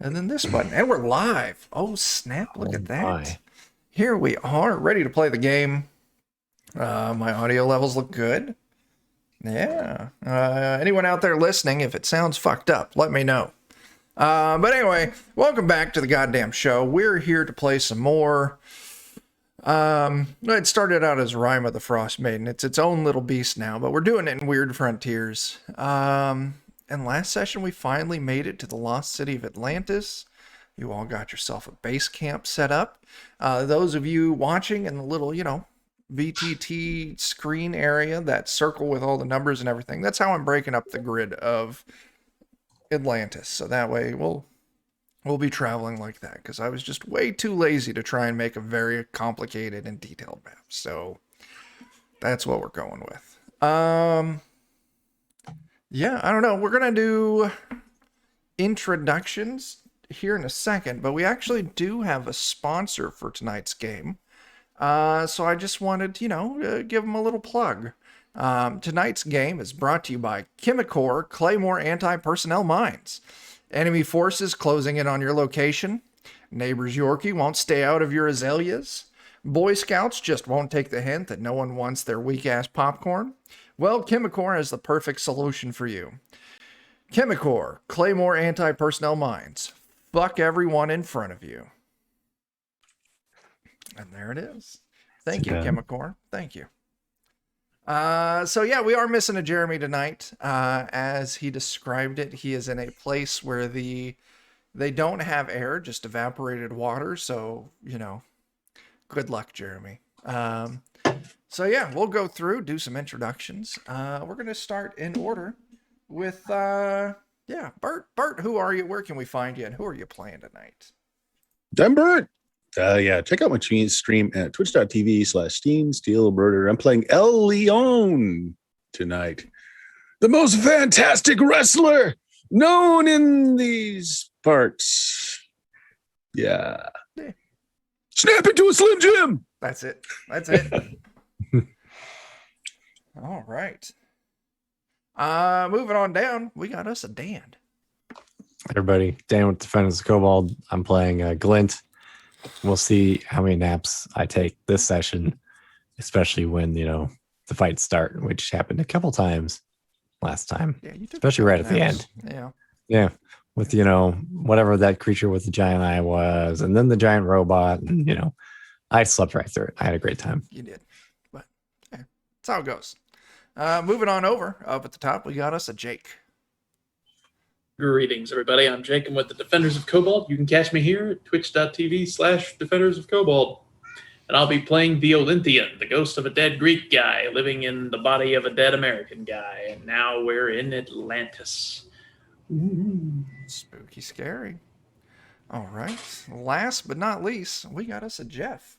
and then this button, and we're live. Oh, snap, look Oh at that. my. Here we are, ready to play the game. My audio levels look good. Yeah. Anyone out there listening, if it sounds fucked up, let me know. But anyway, welcome back to the goddamn show. We're here to play some more. It started out as Rime of the Frostmaiden. It's its own little beast now, but we're doing it in Weird Frontiers. And last session we finally made it to the lost city of Atlantis. You all got yourself a base camp set up. Those of you watching in the little, VTT screen area, that circle with all the numbers and everything, that's how I'm breaking up the grid of Atlantis. So that way we'll be traveling like that, because I was just way too lazy to try and make a very complicated and detailed map. So that's what we're going with. Yeah, I don't know. We're going to do introductions here in a second, but we actually do have a sponsor for tonight's game. So I just wanted, give them a little plug. Tonight's game is brought to you by Chemicor Claymore Anti-Personnel Mines. Enemy forces closing in on your location. Neighbors Yorkie won't stay out of your azaleas. Boy Scouts just won't take the hint that no one wants their weak-ass popcorn. Well, Chemicor is the perfect solution for you. Chemicor, Claymore Anti-Personnel Mines. Fuck everyone in front of you. And there it is. Thank you, Chemicor. Thank you. So yeah, we are missing a Jeremy tonight. As he described it, he is in a place where they don't have air, just evaporated water. So, good luck, Jeremy. So yeah, we'll go through, do some introductions. We're going to start in order with, Bert. Bert, who are you? Where can we find you? And who are you playing tonight? I'm Bert. Check out my stream at twitch.tv/SteamSteelBirder. I'm playing El Leon tonight. The most fantastic wrestler known in these parts. Yeah. Snap into a Slim Jim. That's it. All right. Moving on down, we got us a Dan. Everybody, Dan with Defenders of Cobalt. I'm playing Glint. We'll see how many naps I take this session, especially when, the fights start, which happened a couple times last time. Yeah, you took especially right at the end. Yeah. Yeah. With, whatever that creature with the giant eye was, and then the giant robot, and, I slept right through it. I had a great time. You did. But yeah, that's how it goes. Moving on over, up at the top, we got us a Jake. Greetings, everybody. I'm Jake. I'm with the Defenders of Cobalt. You can catch me here at twitch.tv/Defenders of Cobalt. And I'll be playing the Olympian, the ghost of a dead Greek guy living in the body of a dead American guy. And now we're in Atlantis. Ooh. Spooky scary. All right. Last but not least, we got us a Jeff.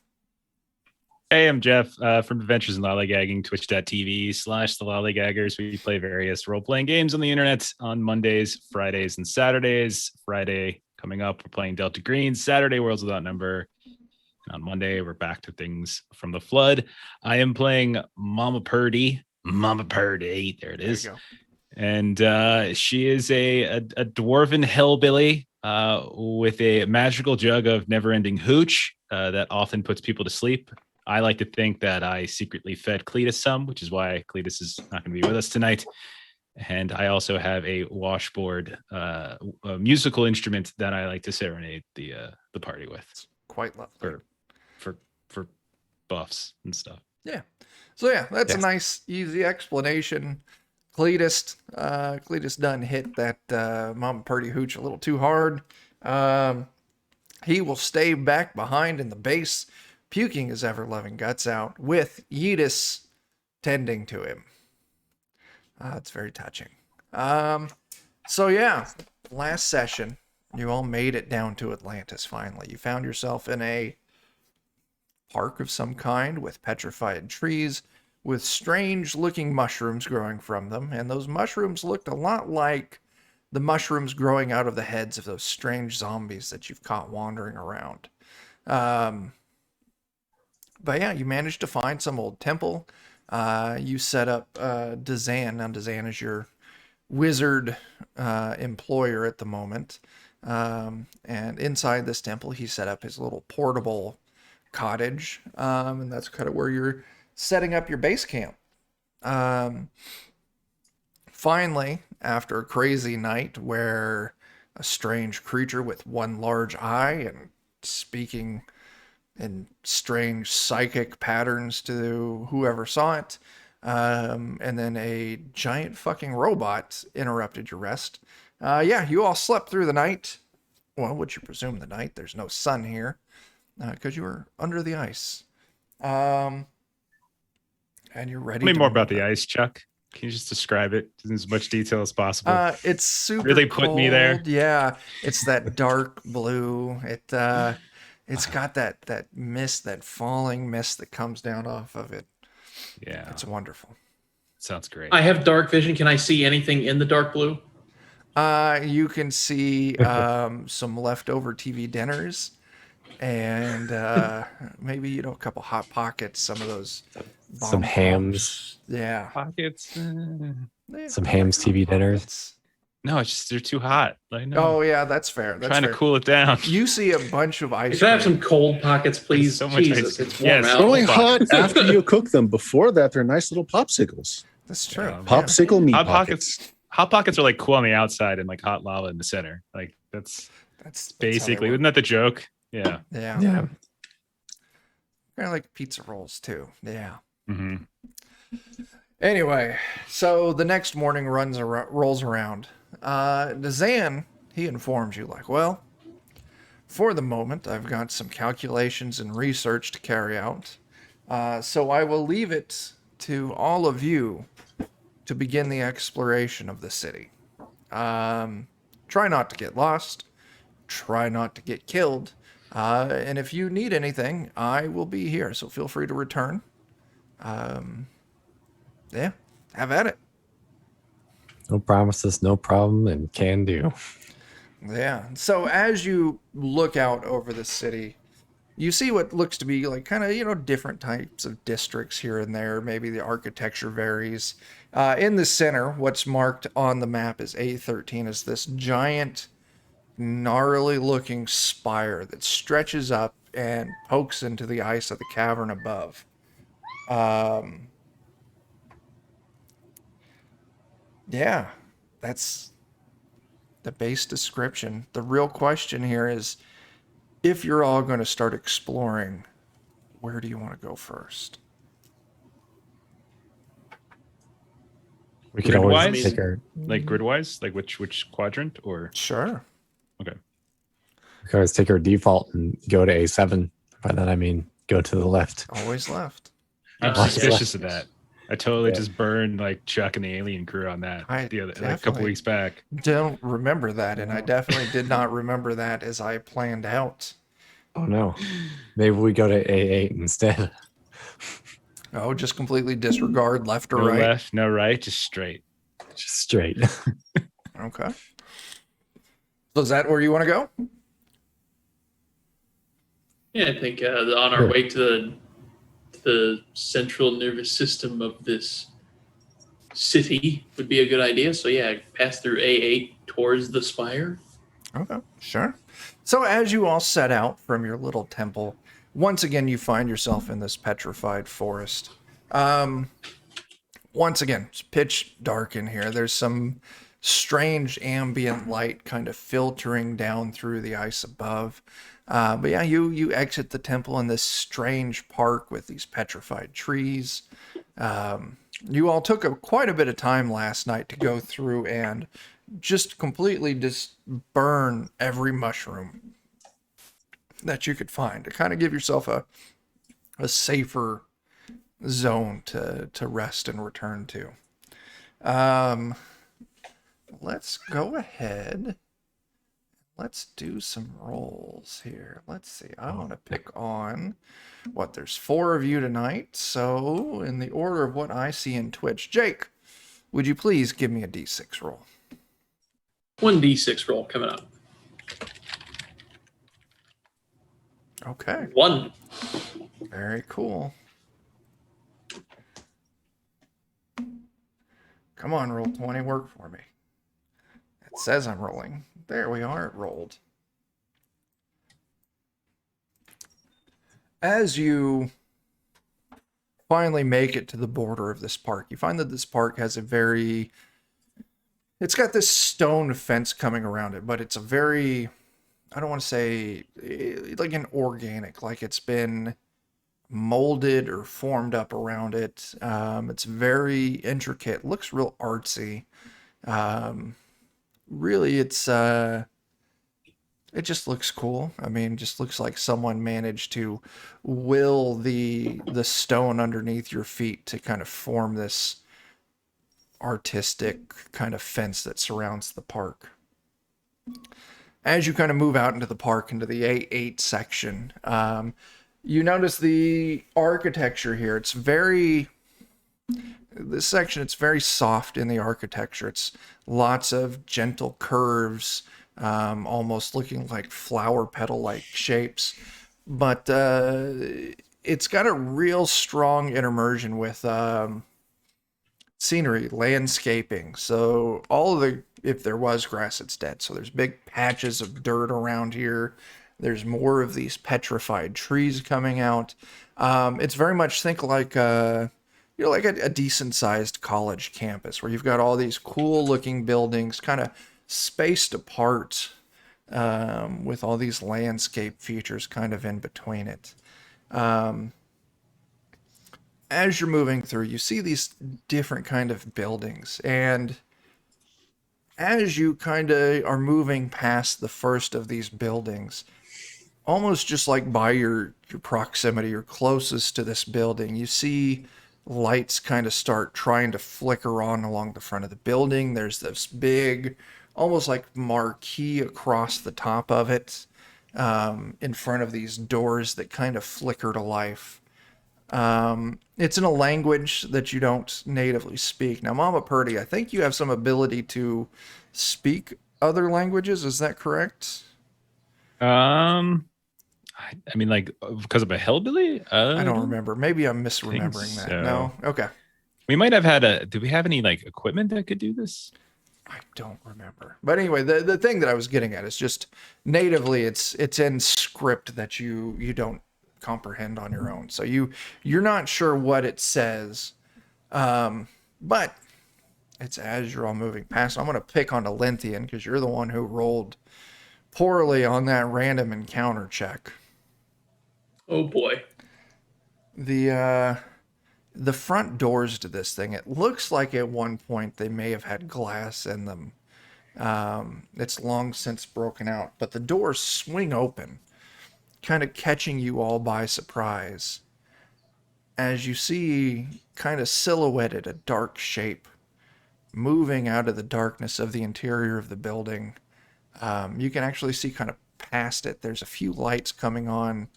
Hey, I'm Jeff from Adventures in Lollygagging, twitch.tv/the Lollygaggers. We play various role-playing games on the internet on Mondays, Fridays, and Saturdays. Friday coming up, we're playing Delta Green. Saturday, Worlds Without Number. And on Monday, we're back to Things from the Flood. I am playing Mama Purdy. There it is. There you go. And she is a dwarven hellbilly with a magical jug of never-ending hooch that often puts people to sleep. I like to think that I secretly fed Cletus some, which is why Cletus is not going to be with us tonight. And I also have a washboard, a musical instrument that I like to serenade the party with. It's quite lovely. For buffs and stuff. Yeah. So yeah, that's a nice, easy explanation. Cletus done hit that Mama Purdy hooch a little too hard. He will stay back behind in the base, puking his ever-loving guts out, with Yeetus tending to him. It's very touching. So yeah, last session, you all made it down to Atlantis finally. You found yourself in a park of some kind with petrified trees, with strange-looking mushrooms growing from them, and those mushrooms looked a lot like the mushrooms growing out of the heads of those strange zombies that you've caught wandering around. But yeah, you managed to find some old temple. You set up Dazan. Now Dazan is your wizard employer at the moment. And inside this temple, he set up his little portable cottage, and that's kind of where you're setting up your base camp. Finally, after a crazy night where a strange creature with one large eye and speaking in strange psychic patterns to whoever saw it, and then a giant fucking robot interrupted your rest. Yeah, you all slept through the night. Well, would you presume the night? There's no sun here because you were under the ice. And you're ready. Tell me more about the ice, Chuck. Can you just describe it in as much detail as possible? It's super really cold. put me there. Yeah, it's that dark blue. It's got that mist, that falling mist that comes down off of it. Yeah, It's wonderful. sounds great. I have dark vision. Can I see anything in the dark blue? You can see some leftover TV dinners, and maybe a couple hot pockets, some of those Some bomb hams. pops. Yeah, Pockets. Some hams TV dinners. pockets. No, it's just they're too hot. I know. Oh yeah, that's fair. That's trying fair. to cool it down. You see a bunch of ice If I have cream. some cold pockets, please. So much Jesus, ice- it's warm yes. They're out. only Hot hot after you cook them. Before that, they're nice little popsicles. That's true. Yeah. Popsicle meat Hot pockets. pockets. Hot pockets are like cool on the outside and like hot lava in the center. Like that's That's basically, how isn't that the joke? Yeah. they work. Yeah. Yeah. Kind of like pizza rolls too. Yeah. hmm Anyway, so the next morning rolls around. Zan, he informs you like, well, for the moment, I've got some calculations and research to carry out. So I will leave it to all of you to begin the exploration of the city. Try not to get lost. Try not to get killed. And if you need anything, I will be here. So feel free to return. Yeah, have at it. No promises, no problem, and can do. Yeah. So as you look out over the city, you see what looks to be like kind of, different types of districts here and there. Maybe the architecture varies. In the center, what's marked on the map as A13 is this giant, gnarly looking spire that stretches up and pokes into the ice of the cavern above. Yeah, that's the base description. The real question here is, if you're all going to start exploring, where do you want to go first? We could always Grid-wise? take our Like grid-wise, like which quadrant or Sure. okay. we could always take our default and go to A7. By that I mean go to the left. Always left. I'm Yeah. suspicious of that. I totally Yeah. just burned like Chuck and the alien crew on that I the other like a definitely- couple weeks back. Don't remember that, and I definitely did not remember that as I planned out. Oh no. Maybe we go to A8 instead. Oh, just completely disregard left or No right. left, no right, just straight. Just straight. Okay. So is that where you want to go? Yeah, I think on our Sure. way to the central nervous system of this city would be a good idea. So yeah, pass through A8 towards the spire. Okay, sure. So as you all set out from your little temple, once again you find yourself in this petrified forest. Once again, it's pitch dark in here. There's some strange ambient light kind of filtering down through the ice above. But yeah, you exit the temple in this strange park with these petrified trees. You all took quite a bit of time last night to go through and just completely just burn every mushroom that you could find to kind of give yourself a safer zone to rest and return to. Let's go ahead. Let's do some rolls here. Let's see. I want to pick on there's 4 of you tonight. So in the order of what I see in Twitch, Jake, would you please give me a D6 roll? 1d6 roll coming up. Okay. 1. Very cool. Come on, roll 20, work for me. It says I'm rolling. There we are, it rolled. As you finally make it to the border of this park, you find that this park has it's got this stone fence coming around it, but it's a very, I don't want to say like an organic, like it's been molded or formed up around it. It's very intricate, looks real artsy. Really, it just looks cool. I mean, just looks like someone managed to will the stone underneath your feet to kind of form this artistic kind of fence that surrounds the park. As you kind of move out into the park, into the A8 section, you notice the architecture here. This section, it's very soft in the architecture. It's lots of gentle curves, almost looking like flower petal-like shapes. But it's got a real strong immersion with scenery, landscaping. So if there was grass, it's dead. So there's big patches of dirt around here. There's more of these petrified trees coming out. It's very much think like like a decent sized college campus where you've got all these cool looking buildings kind of spaced apart, with all these landscape features kind of in between it. As you're moving through, you see these different kind of buildings, and as you kind of are moving past the first of these buildings, almost just like by your proximity or closest to this building, you see lights kind of start trying to flicker on along the front of the building. There's this big, almost like marquee across the top of it, in front of these doors that kind of flicker to life. It's in a language that you don't natively speak. Now, Mama Purdy, I think you have some ability to speak other languages. Is that correct? I mean, like, because of a hillbilly? I don't remember. Maybe I'm misremembering that. so. No? Okay. We might have had do we have any like equipment that could do this? I don't remember. But anyway, the thing that I was getting at is just natively it's in script that you don't comprehend on your own. So you're not sure what it says. But it's as you're all moving past. I'm going to pick on Linthian because you're the one who rolled poorly on that random encounter check. Oh boy. The front doors to this thing, it looks like at one point they may have had glass in them. It's long since broken out, but the doors swing open, kind of catching you all by surprise as you see kind of silhouetted a dark shape moving out of the darkness of the interior of the building. You can actually see kind of past it. There's a few lights coming on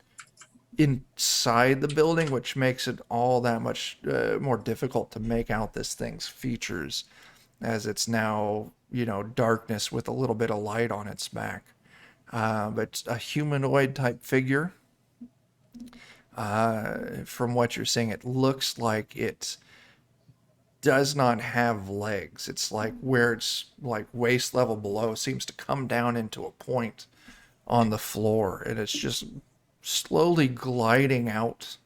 inside the building, which makes it all that much more difficult to make out this thing's features, as it's now, darkness with a little bit of light on its back. But a humanoid type figure. From what you're seeing, it looks like it does not have legs. It's like where it's like waist level below seems to come down into a point on the floor, and it's just slowly gliding out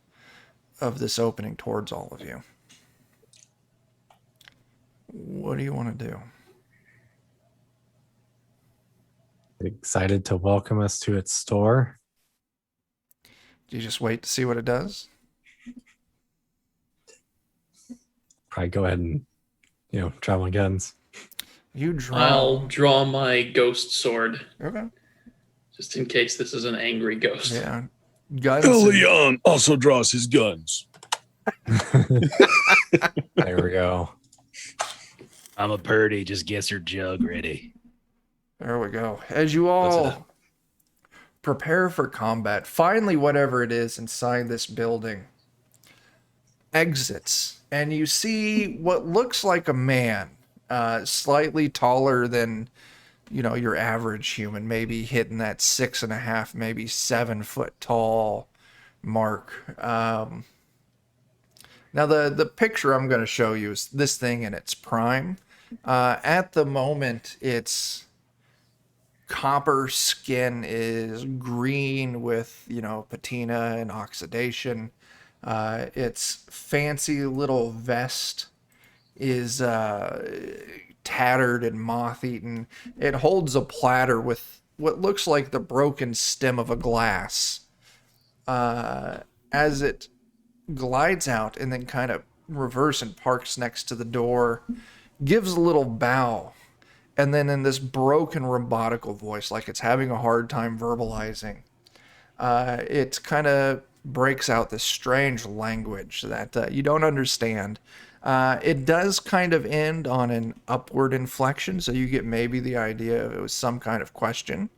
of this opening towards all of you. What do you want to do? Excited to welcome us to its store. Do you just wait to see what it does? Probably go ahead and, traveling guns. You draw. I'll draw my ghost sword Okay. just in case this is an angry ghost. Yeah. Guns. Leon also draws his guns. There we go. I'm a Purdy, just gets her jug ready. There we go. As you all prepare for combat, finally, whatever it is inside this building exits, and you see what looks like a man, slightly taller than, your average human, maybe hitting that 6.5, maybe 7 foot tall mark. Now, the picture I'm going to show you is this thing in its prime. At the moment, its copper skin is green with, patina and oxidation. Its fancy little vest is tattered and moth-eaten. It holds a platter with what looks like the broken stem of a glass. As it glides out and then kind of reverse and parks next to the door, gives a little bow, and then in this broken robotical voice, like it's having a hard time verbalizing, it kind of breaks out this strange language that you don't understand. It does kind of end on an upward inflection, so you get maybe the idea of it was some kind of question.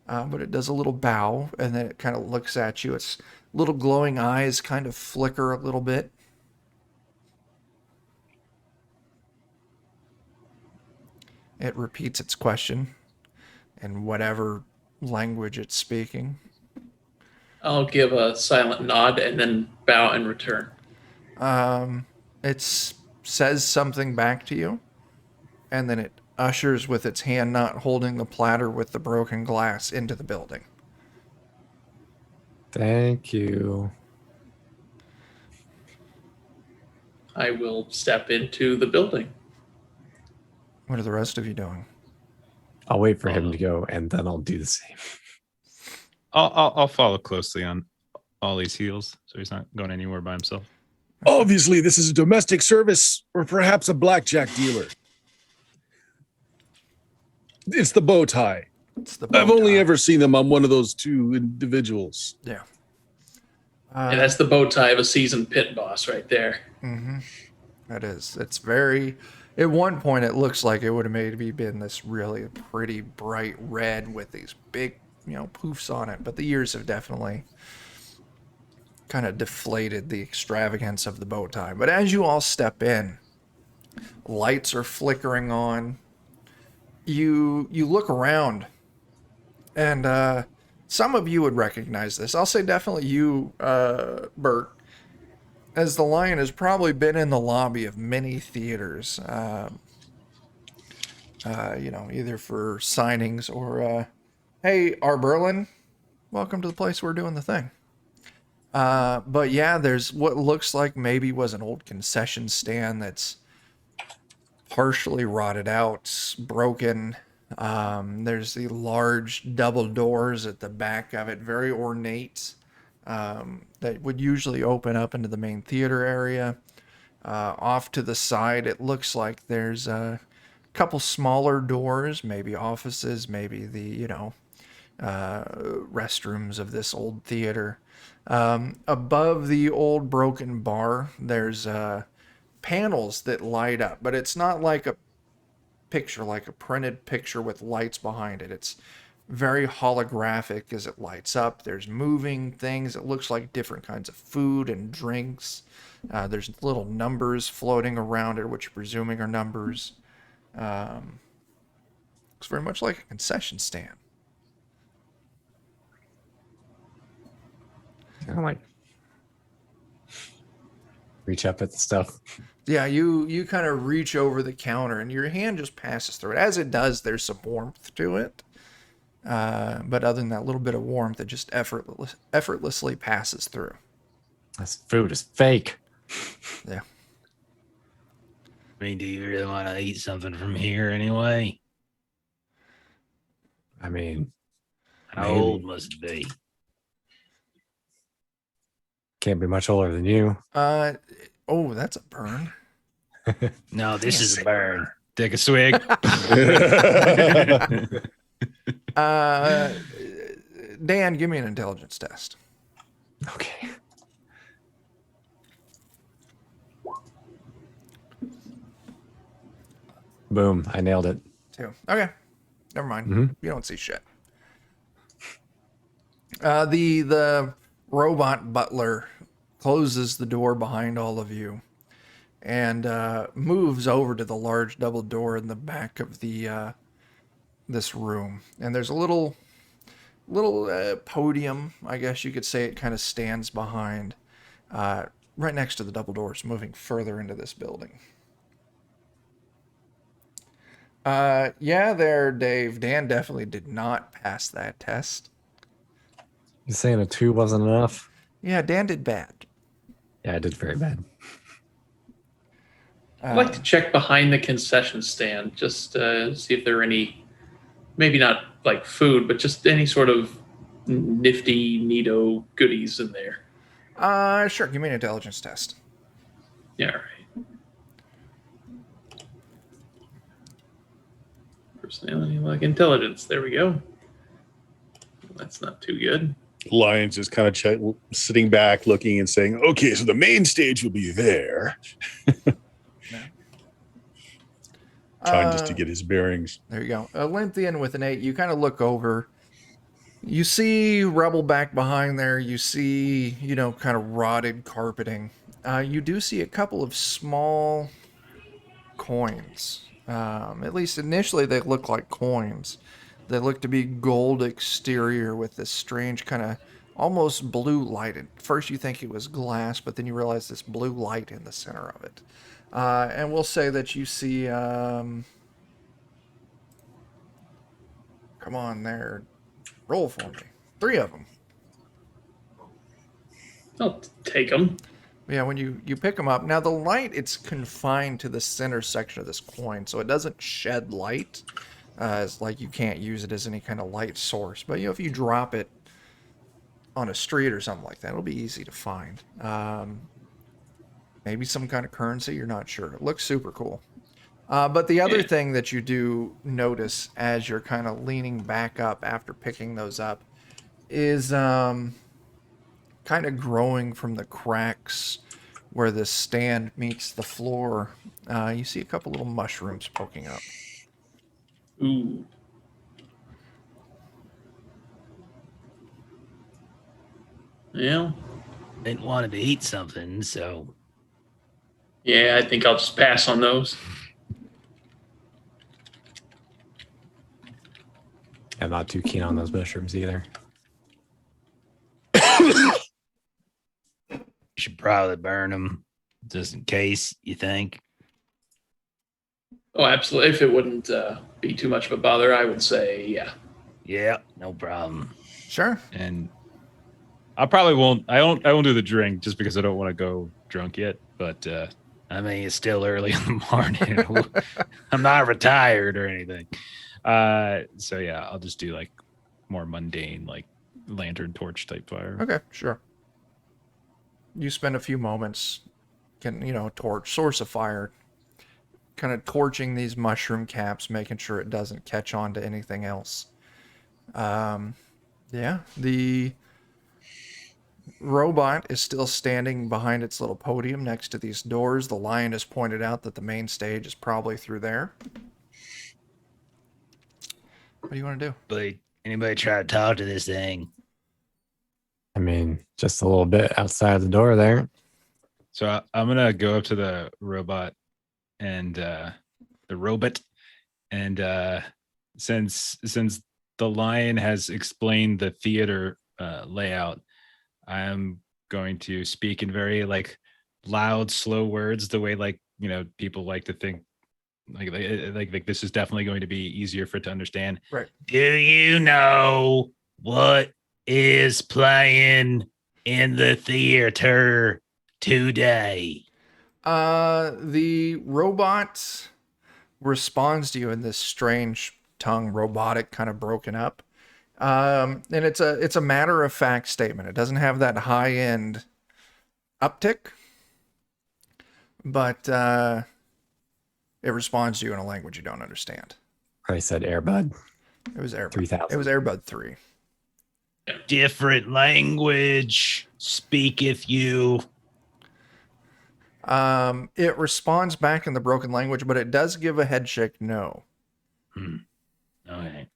But it does a little bow, and then it kind of looks at you. Its little glowing eyes kind of flicker a little bit. It repeats its question in whatever language it's speaking. I'll give a silent nod and then bow in return. It says something back to you, and then it ushers with its hand not holding the platter with the broken glass into the building. Thank you. I will step into the building. What are the rest of you doing? I'll wait for him to go, and then I'll do the same. I'll follow closely on Ollie's heels, so he's not going anywhere by himself. Obviously, this is a domestic service or perhaps a blackjack dealer. It's the bow tie. It's the bow I've only tie. ever seen them on one of those two individuals. Yeah. And that's the bow tie of a seasoned pit boss right there. That is. It's very. At one point, it looks like it would have maybe been this really pretty bright red with these big, poofs on it. But the years have definitely kind of deflated the extravagance of the bow tie. But as you all step in, lights are flickering on. You look around, and some of you would recognize this. I'll say definitely you, Bert, as the Lion has probably been in the lobby of many theaters, either for signings or, hey, R. Berlin, welcome to the place we're doing the thing. But yeah, there's what looks like maybe was an old concession stand that's partially rotted out, broken. There's the large double doors at the back of it, very ornate, that would usually open up into the main theater area. Off to the side, it looks like there's a couple smaller doors, maybe offices, maybe the, restrooms of this old theater. Above the old broken bar, there's panels that light up, but it's not like a picture, like a printed picture with lights behind it. It's very holographic as it lights up. There's moving things. It looks like different kinds of food and drinks. There's little numbers floating around it, which you're presuming are numbers. Looks very much like a concession stand. Kind of like reach up at the stuff. Yeah, you kind of reach over the counter and your hand just passes through it. As it does, there's some warmth to it. But other than that little bit of warmth, it just effortlessly passes through. This food is fake. Yeah. I mean, do you really want to eat something from here anyway? I mean, How maybe. old must it be? Can't be much older than you. Oh, that's a burn. No, this is a burn. Take a swig. Dan, give me an intelligence test. Okay. Boom. I nailed it. 2. Okay. Never mind. Mhm. You don't see shit. The robot butler closes the door behind all of you and moves over to the large double door in the back of the this room. And there's a little podium, I guess you could say it kind of stands behind, right next to the double doors, moving further into this building. Yeah, there, Dave. Dan definitely did not pass that test. You saying a 2 wasn't enough? Yeah, Dan did bad. Yeah, I did very bad. I'd like to check behind the concession stand, just see if there are any, maybe not like food, but just any sort of nifty, neato goodies in there. Sure. Give me an intelligence test. Yeah, all right. Personality, like intelligence. There we go. That's not too good. Lion's just kind of sitting back, looking and saying, "Okay, so the main stage will be there." Trying just to get his bearings. There you go. Olympian with an 8. You kind of look over. You see rubble back behind there. You see, kind of rotted carpeting. You do see a couple of small coins. At least initially they look like coins. They look to be gold exterior with this strange kind of almost blue light. At first you think it was glass, but then you realize this blue light in the center of it. And we'll say that you see... come on there. Roll for me. 3 of them. I'll take them. Yeah, when you pick them up. Now, the light, it's confined to the center section of this coin, so it doesn't shed light. It's like you can't use it as any kind of light source. But, if you drop it on a street or something like that, it'll be easy to find. Maybe some kind of currency, you're not sure. It looks super cool. But the other thing that you do notice as you're kind of leaning back up after picking those up is kind of growing from the cracks where the stand meets the floor. You see a couple little mushrooms poking up. Ooh. Well, Didn't wanted to eat something, so yeah, I think I'll just pass on those. I'm not too keen on those mushrooms either. you should probably burn them just in case, you think? Oh, absolutely. If it wouldn't be too much of a bother, I would say, yeah. Yeah, no problem. Sure. And I probably won't. I won't do the drink just because I don't want to go drunk yet. But I mean, it's still early in the morning. I'm not retired or anything. so yeah, I'll just do like more mundane, like lantern torch type fire. Okay, sure. You spend a few moments, torch, source of fire, kind of torching these mushroom caps, making sure it doesn't catch on to anything else. Yeah, the robot is still standing behind its little podium next to these doors. The lion has pointed out that the main stage is probably through there. What do you want to do? But anybody try to talk to this thing? I mean, just a little bit outside the door there. So I'm gonna go up to the robot and since the lion has explained the theater layout, I am going to speak in very like loud, slow words, the way people like to think like this is definitely going to be easier for it to understand. Right. Do you know what is playing in the theater today? The robot responds to you in this strange tongue, robotic, kind of broken up. And it's a matter of fact statement. It doesn't have that high end uptick, but it responds to you in a language you don't understand. I said Airbud. It was Airbud. 3000. It was Airbud 3. Different language speaketh you. It responds back in the broken language, but it does give a head shake no. Okay.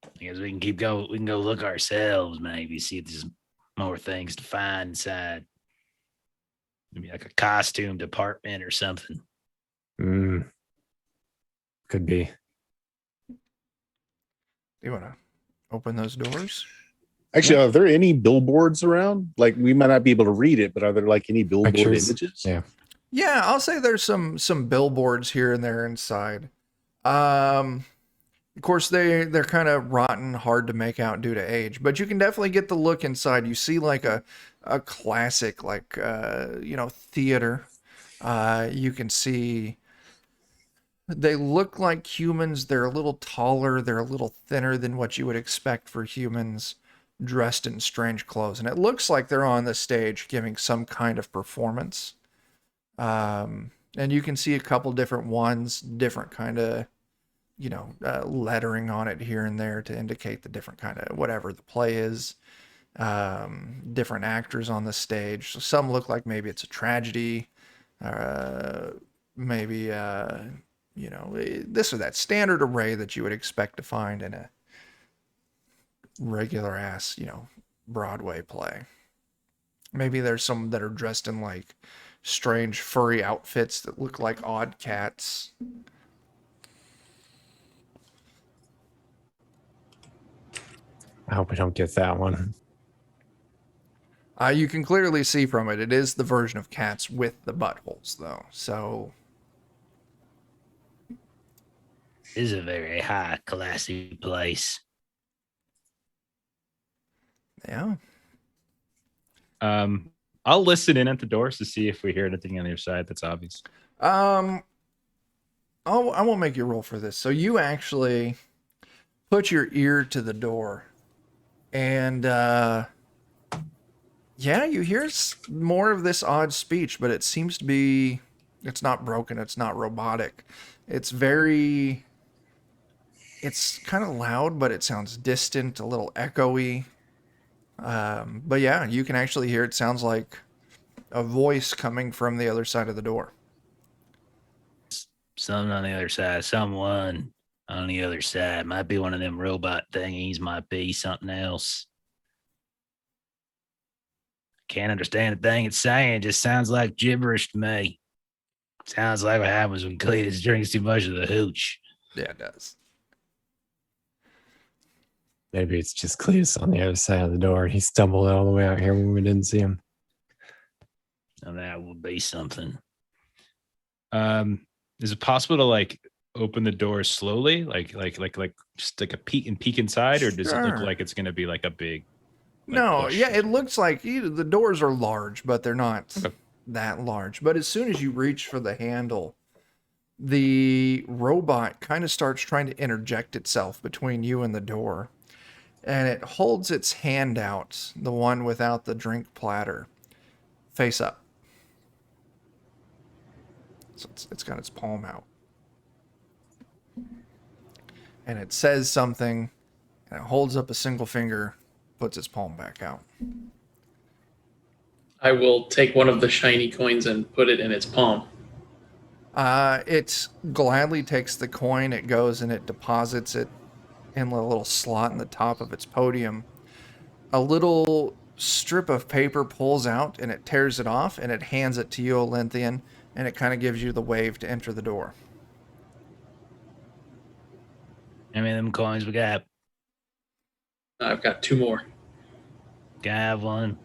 I guess we can keep going. We can go look ourselves, maybe see if there's more things to find inside. Maybe like a costume department or something. Could be. You want to open those doors? Actually, are there any billboards around? Like, we might not be able to read it, but are there like any billboard Pictures? images? Yeah. Yeah, I'll say there's some billboards here and there inside. Um, of course, they're kind of rotten, hard to make out due to age, but you can definitely get the look inside. You see like a classic like theater. You can see they look like humans. They're a little taller. They're a little thinner than what you would expect for humans dressed in strange clothes, and it looks like they're on the stage giving some kind of performance. And you can see a couple different ones, different kind of lettering on it here and there to indicate the different kind of whatever the play is. Different actors on the stage. So some look like maybe it's a tragedy, maybe this or that standard array that you would expect to find in a regular ass Broadway play. Maybe there's some that are dressed in like strange furry outfits that look like odd cats. I hope we don't get that one. You can clearly see from it, it is the version of cats with the buttholes, though. So, This is a very high, classy place. yeah. I'll listen in at the doors to see if we hear anything on the other side that's obvious. I won't make you roll for this. So you actually put your ear to the door, and yeah, you hear more of this odd speech, but it seems to be, it's not broken, it's not robotic. It's kind of loud, but it sounds distant, a little echoey. But yeah, you can actually hear it sounds like a voice coming from the other side of the door. Something on the other side. Someone on the other side. Might be one of them robot thingies. Might be something else. Can't understand a thing it's saying. It just sounds like gibberish to me. Sounds like what happens when Cletus drinks too much of the hooch. Yeah, it does. Maybe it's just Cletus on the other side of the door and he stumbled all the way out here when we didn't see him. Now that would be something. Is it possible to like open the door slowly, like just like a peek inside, or does it look Sure. like it's gonna be like a big? No, push? yeah, it looks like the doors are large, but they're not Okay. that large. But as soon as you reach for the handle, the robot kind of starts trying to interject itself between you and the door. And it holds its hand out, the one without the drink platter, face up. So it's got its palm out. And it says something, and it holds up a single finger, puts its palm back out. I will take one of the shiny coins and put it in its palm. It gladly takes the coin, it goes and it deposits it in a little slot in the top of its podium. A little strip of paper pulls out and it tears it off and it hands it to you, Olinthian, and it kind of gives you the wave to enter the door. How many of them coins we got? I've got two more. Can I have one?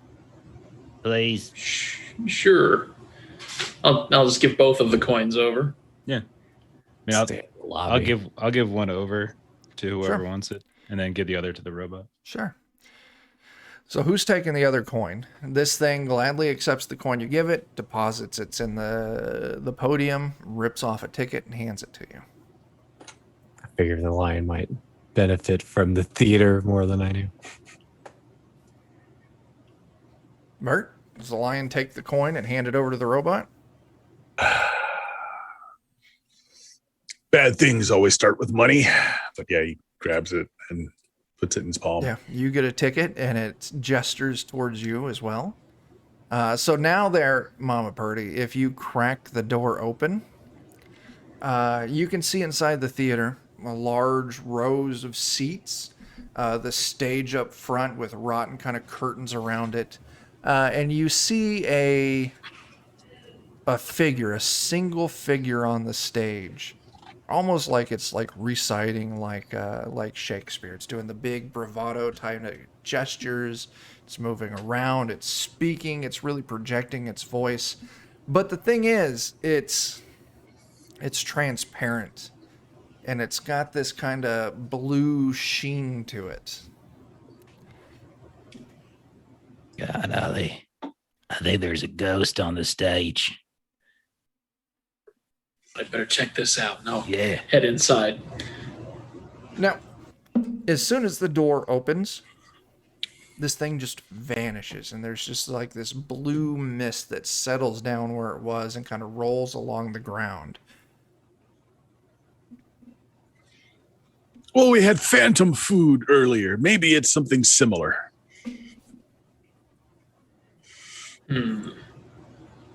Please. Sure. I'll just give both of the coins over. Yeah. I mean, Stay in the lobby. I'll give one over to whoever Sure. wants it, and then give the other to the robot. Sure. So who's taking the other coin? This thing gladly accepts the coin you give it, deposits it in the podium, rips off a ticket, and hands it to you. I figure the lion might benefit from the theater more than I do. Mert, does the lion take the coin and hand it over to the robot? Bad things always start with money. But yeah, he grabs it and puts it in his palm. Yeah, you get a ticket, and it gestures towards you as well. So now there, Mama Purdy, if you crack the door open, you can see inside the theater large rows of seats, the stage up front with rotten kind of curtains around it, and you see a figure, a single figure on the stage, almost like it's like reciting like Shakespeare. It's doing the big bravado type of gestures. It's moving around. It's speaking. It's really projecting its voice. But the thing is, it's transparent, and it's got this kind of blue sheen to it. God, I think there's a ghost on the stage. I better check this out. No, Yeah. head inside. Now, as soon as the door opens, this thing just vanishes, and there's just like this blue mist that settles down where it was and kind of rolls along the ground. Well, we had phantom food earlier. Maybe it's something similar.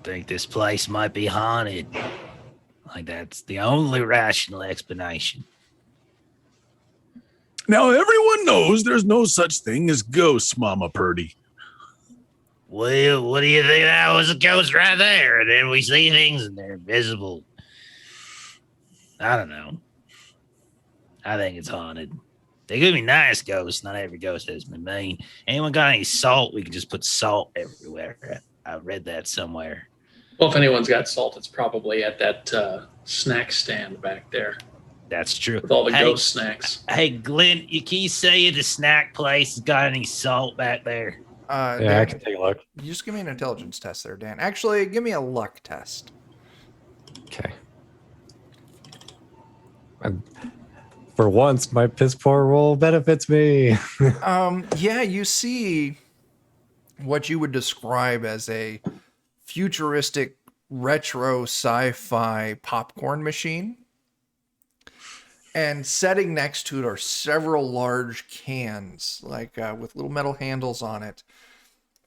Think this place might be haunted. Like that's the only rational explanation. Now, everyone knows there's no such thing as ghosts, Mama Purdy. Well, what do you think? That was a ghost right there. And then we see things and they're invisible. I don't know. I think it's haunted. They could be nice ghosts. Not every ghost has been mean. Anyone got any salt? We can just put salt everywhere. I read that somewhere. Well, if anyone's got salt, it's probably at that snack stand back there That's true. with all the ghost snacks. Hey, Glenn, can you say the snack place has got any salt back there? Yeah, Dan, I can take a look. you just give me an intelligence test there, Dan. Actually, give me a luck test. Okay. For once, my piss poor roll benefits me. Yeah, you see what you would describe as a futuristic retro sci-fi popcorn machine. And sitting next to it are several large cans, like with little metal handles on it.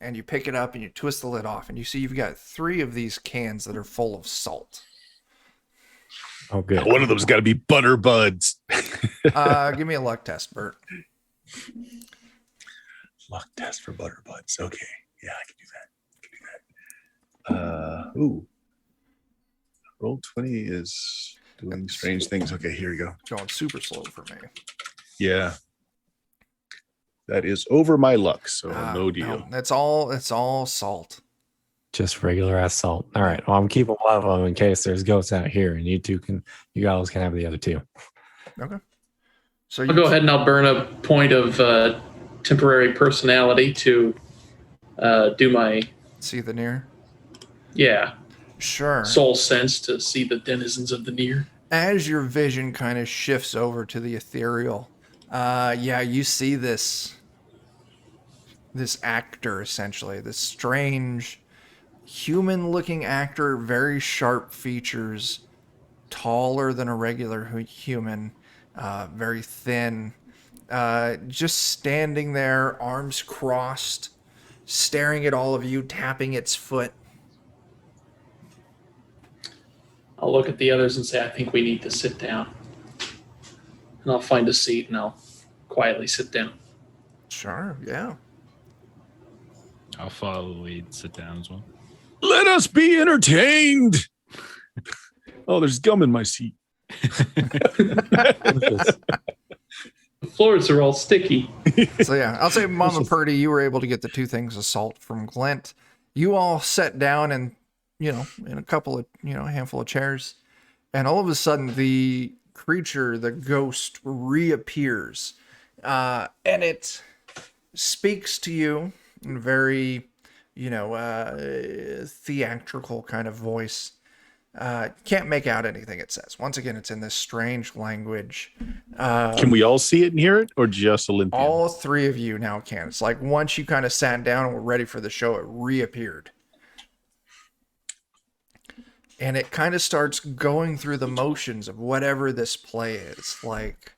And you pick it up and you twist the lid off, and you see you've got 3 of these cans that are full of salt. Oh, good. One of them's got to be Butter Buds. Give me a luck test, Bert. Luck test for Butter Buds. Okay. Yeah, I can do that. Ooh. Roll 20 is doing strange things. Okay, here we go. Going super slow for me. Yeah. That is over my luck, so no deal. No, it's all salt. Just regular ass salt. All right. Well, I'm keeping one of them in case there's ghosts out here, and you guys can have the other 2. Okay. So I'll go ahead and I'll burn a point of temporary personality to do my see the near. Sure. soul sense to see the denizens of the near. As your vision kind of shifts over to the ethereal, you see this actor, essentially, this strange human-looking actor, very sharp features, taller than a regular human, very thin, just standing there, arms crossed, staring at all of you, tapping its foot. I'll look at the others and say, I think we need to sit down. And I'll find a seat and I'll quietly sit down. Sure, yeah. I'll follow the lead, sit down as well. Let us be entertained. Oh, there's gum in my seat. The floors are all sticky. So yeah, I'll say Mama Purdy, you were able to get the 2 things of salt from Glint. You all sat down and, in a couple of, a handful of chairs, and all of a sudden the creature, the ghost, reappears, and it speaks to you in a very, theatrical kind of voice. Can't make out anything it says. Once again, it's in this strange language. Can we all see it and hear it, or just Olympia? All 3 of you now can. It's like once you kind of sat down and were ready for the show, it reappeared. And it kind of starts going through the motions of whatever this play is. Like,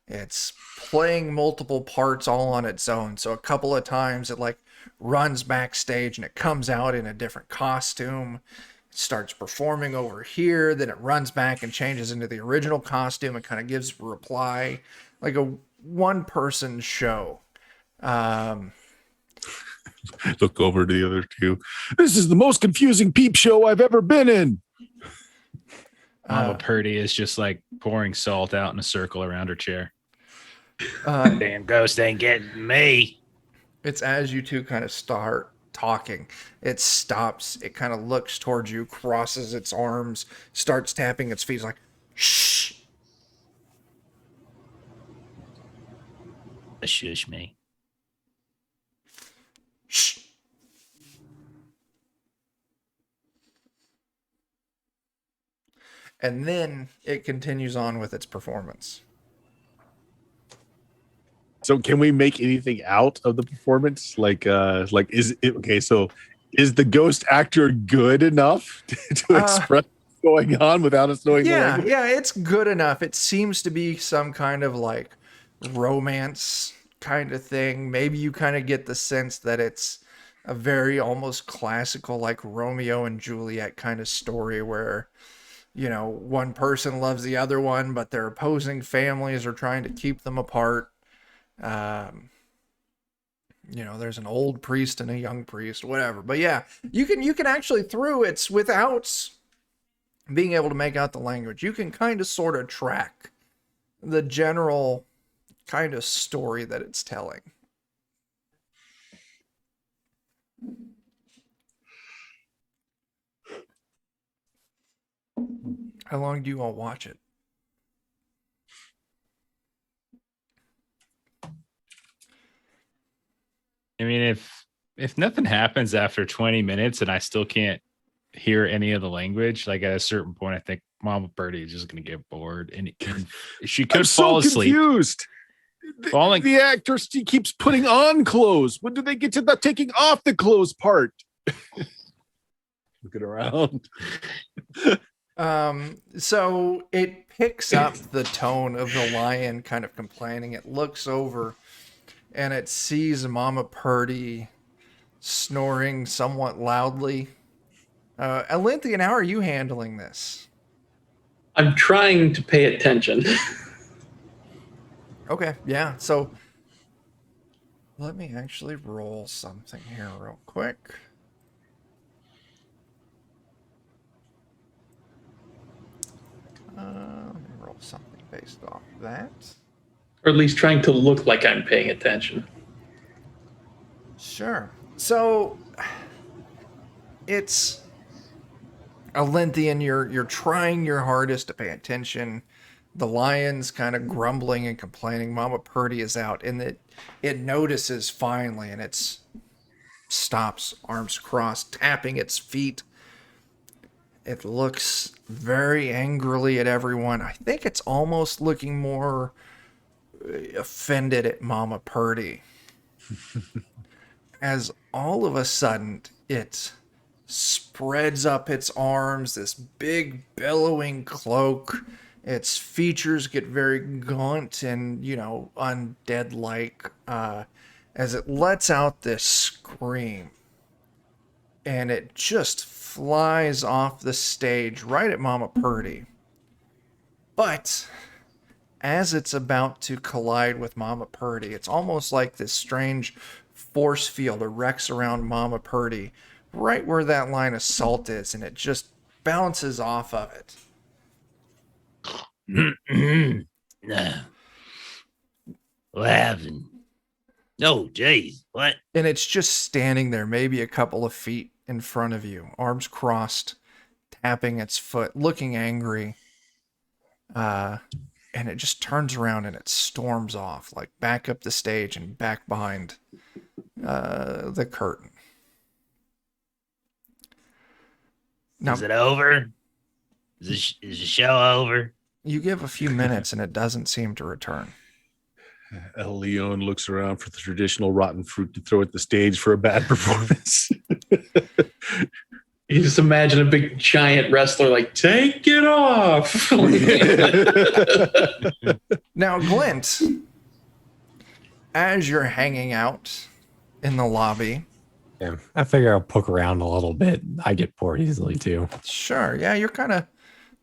it's playing multiple parts all on its own. So a couple of times it like runs backstage and it comes out in a different costume. It starts performing over here. Then it runs back and changes into the original costume and kind of gives a reply. Like a one-person show. Look over to the other 2. This is the most confusing peep show I've ever been in. Mama Purdy is just like pouring salt out in a circle around her chair. Damn ghost ain't getting me. It's as you 2 kind of start talking. It stops. It kind of looks towards you, crosses its arms, starts tapping its feet. It's like, shh. Shush me. Shh. And then it continues on with its performance. So can we make anything out of the performance? Like is it okay? So is the ghost actor good enough to express what's going on without us knowing the language? Yeah, it's good enough. It seems to be some kind of like romance kind of thing. Maybe you kind of get the sense that it's a very almost classical, like Romeo and Juliet kind of story where, one person loves the other one, but their opposing families are trying to keep them apart. There's an old priest and a young priest, whatever. But yeah, you can actually, through it's without being able to make out the language, you can kind of sort of track the general kind of story that it's telling. How long do you all watch it? I mean, if nothing happens after 20 minutes and I still can't hear any of the language, like at a certain point, I think Mama Birdie is just going to get bored, and she could fall asleep. Confused. The actor keeps putting on clothes. When do they get to the taking off the clothes part? Looking around. So it picks up the tone of the lion kind of complaining. It looks over and it sees Mama Purdy snoring somewhat loudly. Alinthian, how are you handling this? I'm trying to pay attention. Okay, yeah. So let me actually roll something here real quick. Let me roll something based off that. Or at least trying to look like I'm paying attention. Sure. So it's Alinthian, you're trying your hardest to pay attention. The lion's kind of grumbling and complaining. Mama Purdy is out, and it notices finally, and it stops, arms crossed, tapping its feet. It looks very angrily at everyone. I think it's almost looking more offended at Mama Purdy. As all of a sudden, it spreads up its arms, this big billowing cloak. Its features get very gaunt and, undead-like as it lets out this scream. And it just flies off the stage right at Mama Purdy. But as it's about to collide with Mama Purdy, it's almost like this strange force field erects around Mama Purdy, right where that line of salt is, and it just bounces off of it. Nah. What happened? Oh, jeez. What? And it's just standing there, maybe a couple of feet in front of you, arms crossed, tapping its foot, looking angry. And it just turns around and it storms off, like back up the stage and back behind the curtain. Now, Is it over? Is the show over? you give a few minutes and it doesn't seem to return. El Leon looks around for the traditional rotten fruit to throw at the stage for a bad performance. You just imagine a big giant wrestler like, take it off. Now, Glint, as you're hanging out in the lobby, Yeah, I figure I'll poke around a little bit. I get bored easily too. sure, yeah, you're kind of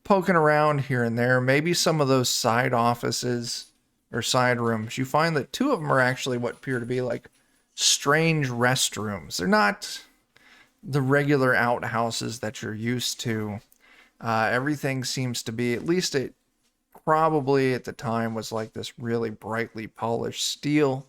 poking around here and there. Maybe some of those side offices or side rooms. You find that two of them are actually what appear to be like strange restrooms. They're not the regular outhouses that you're used to. Everything seems to be, at least it probably at the time was like this really brightly polished steel.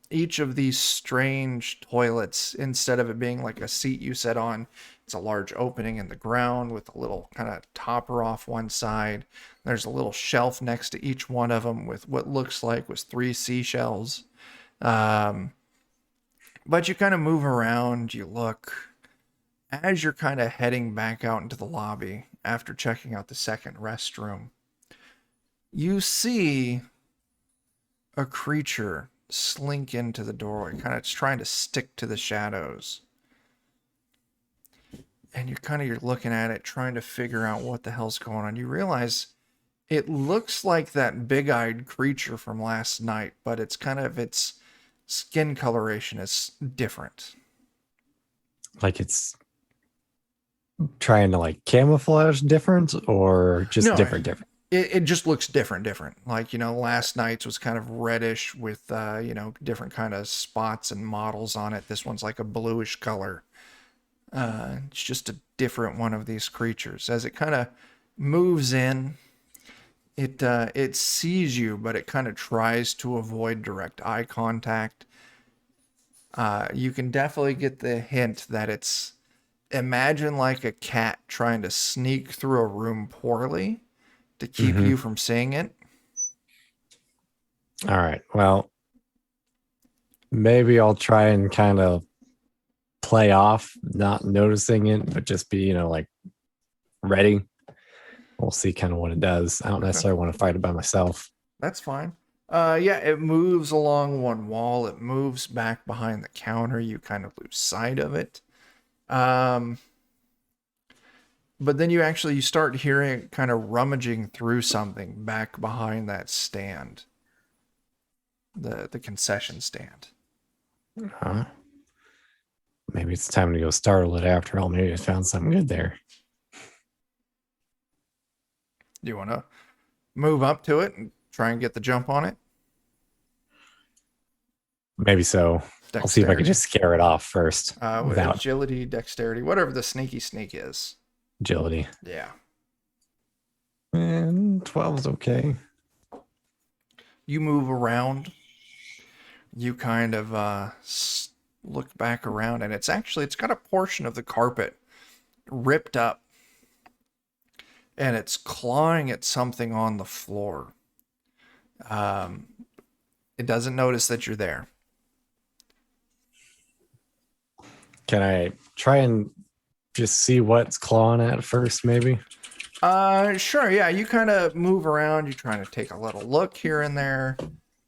Each of these strange toilets, instead of it being like a seat you sit on, it's a large opening in the ground with a little kind of topper off one side. There's a little shelf next to each one of them with what looks like was 3 seashells. But you kind of move around, you look. As you're kind of heading back out into the lobby after checking out the second restroom, you see a creature slink into the doorway, kind of trying to stick to the shadows. And you're looking at it, trying to figure out what the hell's going on. You realize it looks like that big-eyed creature from last night, but it's skin coloration is different. Like it's trying to like camouflage different or just No, different. It just looks different. Like, last night's was kind of reddish with, different kind of spots and models on it. This one's like a bluish color. It's just a different one of these creatures. As it kind of moves in, it sees you, but it kind of tries to avoid direct eye contact. You can definitely get the hint that imagine like a cat trying to sneak through a room poorly to keep you from seeing it. All right. Well, maybe I'll try and kind of play off not noticing it, but just be, like ready. We'll see kind of what it does. I don't necessarily want to fight it by myself. That's fine. Yeah, it moves along one wall. It moves back behind the counter. You kind of lose sight of it. But then you start hearing it kind of rummaging through something back behind that stand. The concession stand. Maybe it's time to go startle it after all. Maybe I found something good there. Do you want to move up to it and try and get the jump on it? Maybe so. Dexterity. I'll see if I can just scare it off first. With without agility, dexterity, whatever the sneaky sneak is. agility. Yeah. And 12 is okay. You move around. You kind of look back around, and it's got a portion of the carpet ripped up, and it's clawing at something on the floor. It doesn't notice that you're there. Can I try and just see what's clawing at first, maybe? Sure, yeah. You kind of move around. You're trying to take a little look here and there.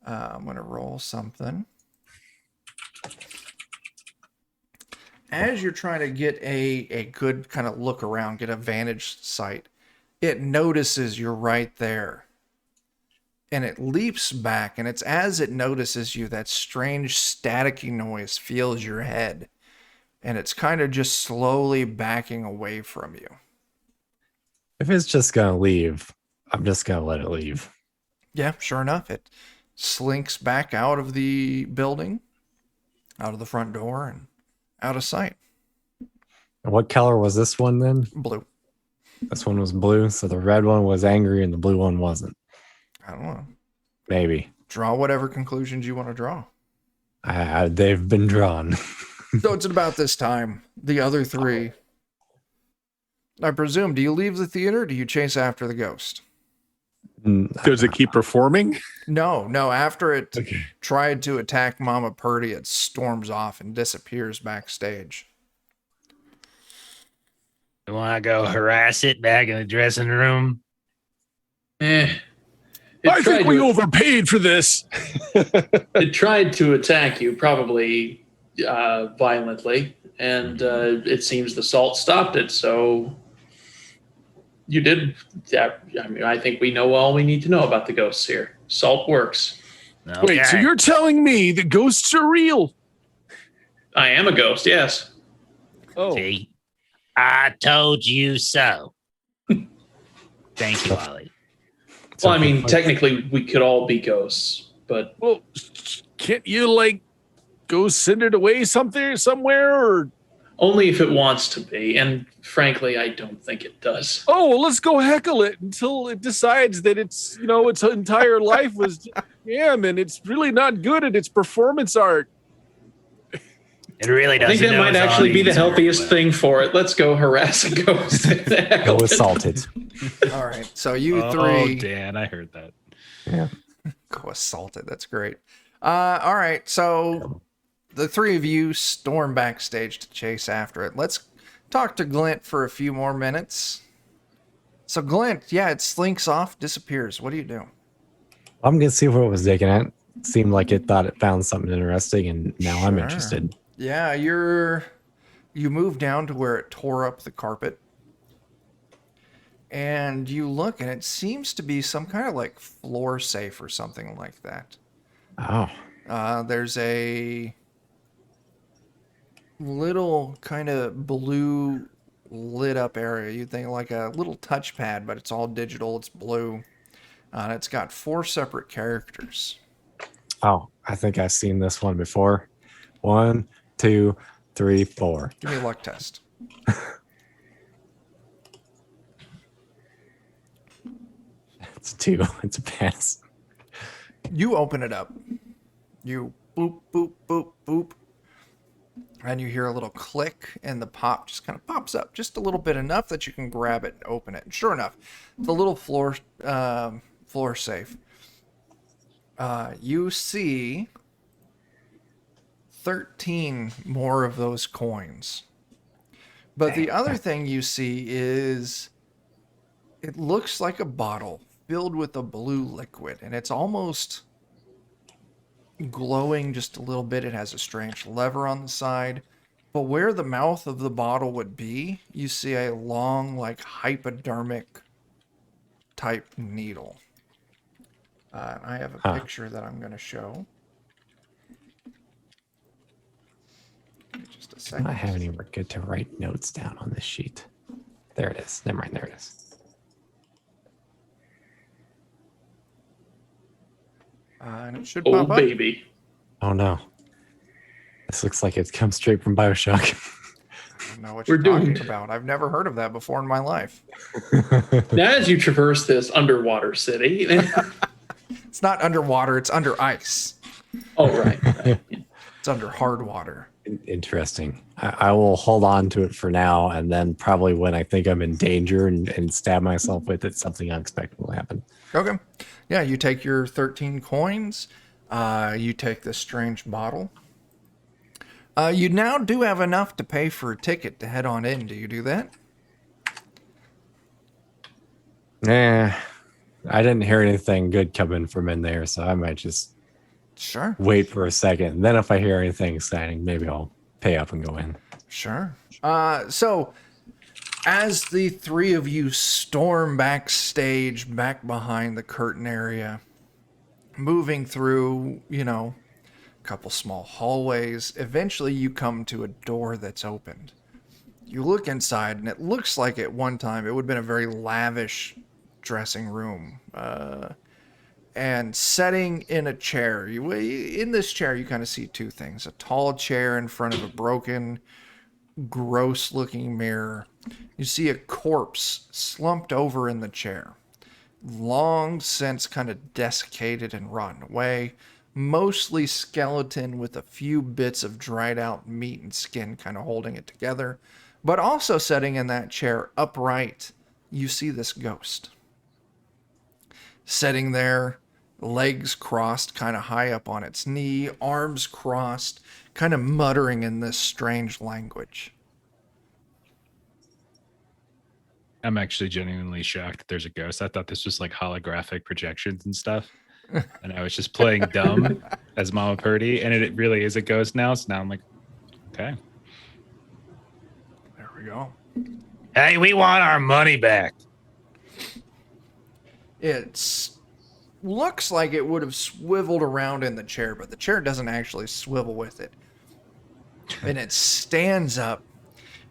I'm going to roll something. As you're trying to get a good kind of look around, get a vantage sight, it notices you're right there. And it leaps back, and it's as it notices you, that strange staticky noise fills your head. And it's kind of just slowly backing away from you. If it's just going to leave, I'm just going to let it leave. Yeah, sure enough. It slinks back out of the building, out of the front door, and out of sight. And what color was this one then? Blue. This one was blue, so the red one was angry and the blue one wasn't. I don't know. Maybe. Draw whatever conclusions you want to draw. They've been drawn. So it's about this time. The other three. I presume, do you leave the theater or do you chase after the ghost? Does it keep performing? No. After it tried to attack Mama Purdy, it storms off and disappears backstage. You want to go harass it back in the dressing room? I think we overpaid for this. It tried to attack you, probably violently, and it seems the salt stopped it. So you did. I mean, I think we know all we need to know about the ghosts here. Salt works. Okay. Wait, so you're telling me the ghosts are real? I am a ghost, yes. Oh, See? I told you so. Thank you, Ollie. Well, I mean, technically, we could all be ghosts, but well, can't you like go send it away somewhere, or Only if it wants to be, and frankly, I don't think it does. Oh, well, let's go heckle it until it decides that its entire life was jam and it's really not good at its performance art. It really I doesn't. think that know might its actually be the audience very healthiest well. thing for it. Let's go harass a ghost. Go assault it. All right. So you Oh, three Dan, I heard that. Yeah. go assault it. That's great. All right. So the three of you storm backstage to chase after it. Let's talk to Glint for a few more minutes. So Glint, yeah, it slinks off, disappears. What do you do? I'm gonna see what it was digging at. Seemed like it thought it found something interesting, and now I'm Sure. interested. Yeah, you move down to where it tore up the carpet. And you look and it seems to be some kind of like floor safe or something like that. Oh, There's a little kind of blue lit up area. You'd think like a little touchpad, but it's all digital. It's blue. And it's got 4 separate characters. oh, I think I've seen this one before. 1, 2, 3, 4. Give me a luck test. It's a 2. It's a pass. You open it up. You boop, boop, boop, boop. And you hear a little click, and the pop just kind of pops up just a little bit, enough that you can grab it and open it. And sure enough, the little floor safe. You see 13 more of those coins. But the other thing you see is it looks like a bottle filled with a blue liquid, and it's almost glowing just a little bit. It has a strange lever on the side, but where the mouth of the bottle would be, you see a long, like, hypodermic type needle. I have a picture that I'm going to show. Just a second. I haven't even good to write notes down on this sheet. There it is. Never mind. There it is. And it should Oh, pop up. baby. Oh no. This looks like it's come straight from BioShock. I don't know what We're you're talking doomed. about. I've never heard of that before in my life. Now, as you traverse this underwater city, It's not underwater, it's under ice. oh right, It's under hard water. Interesting. I will hold on to it for now, and then probably when I think I'm in danger and stab myself with it, something unexpected will happen. Okay. Yeah, you take your 13 coins. You take this strange bottle. You now do have enough to pay for a ticket to head on in. Do you do that? Nah, I didn't hear anything good coming from in there, so I might just Sure. wait for a second. And then if I hear anything exciting, maybe I'll pay up and go in. Sure. So, as the three of you storm backstage, back behind the curtain area, moving through, a couple small hallways, eventually you come to a door that's opened. You look inside, and it looks like at one time it would have been a very lavish dressing room. And setting in a chair, in this chair, you kind of see 2 things. A tall chair in front of a broken, gross-looking mirror. You see a corpse slumped over in the chair. Long since kind of desiccated and rotten away. Mostly skeleton with a few bits of dried out meat and skin kind of holding it together. But also sitting in that chair upright, you see this ghost. Sitting there, legs crossed kind of high up on its knee, arms crossed, kind of muttering in this strange language. I'm actually genuinely shocked that there's a ghost. I thought this was like holographic projections and stuff. And I was just playing dumb as Mama Purdy, and it really is a ghost now. So now I'm like, okay. There we go. Hey, we want our money back. It looks like it would have swiveled around in the chair, but the chair doesn't actually swivel with it. And it stands up,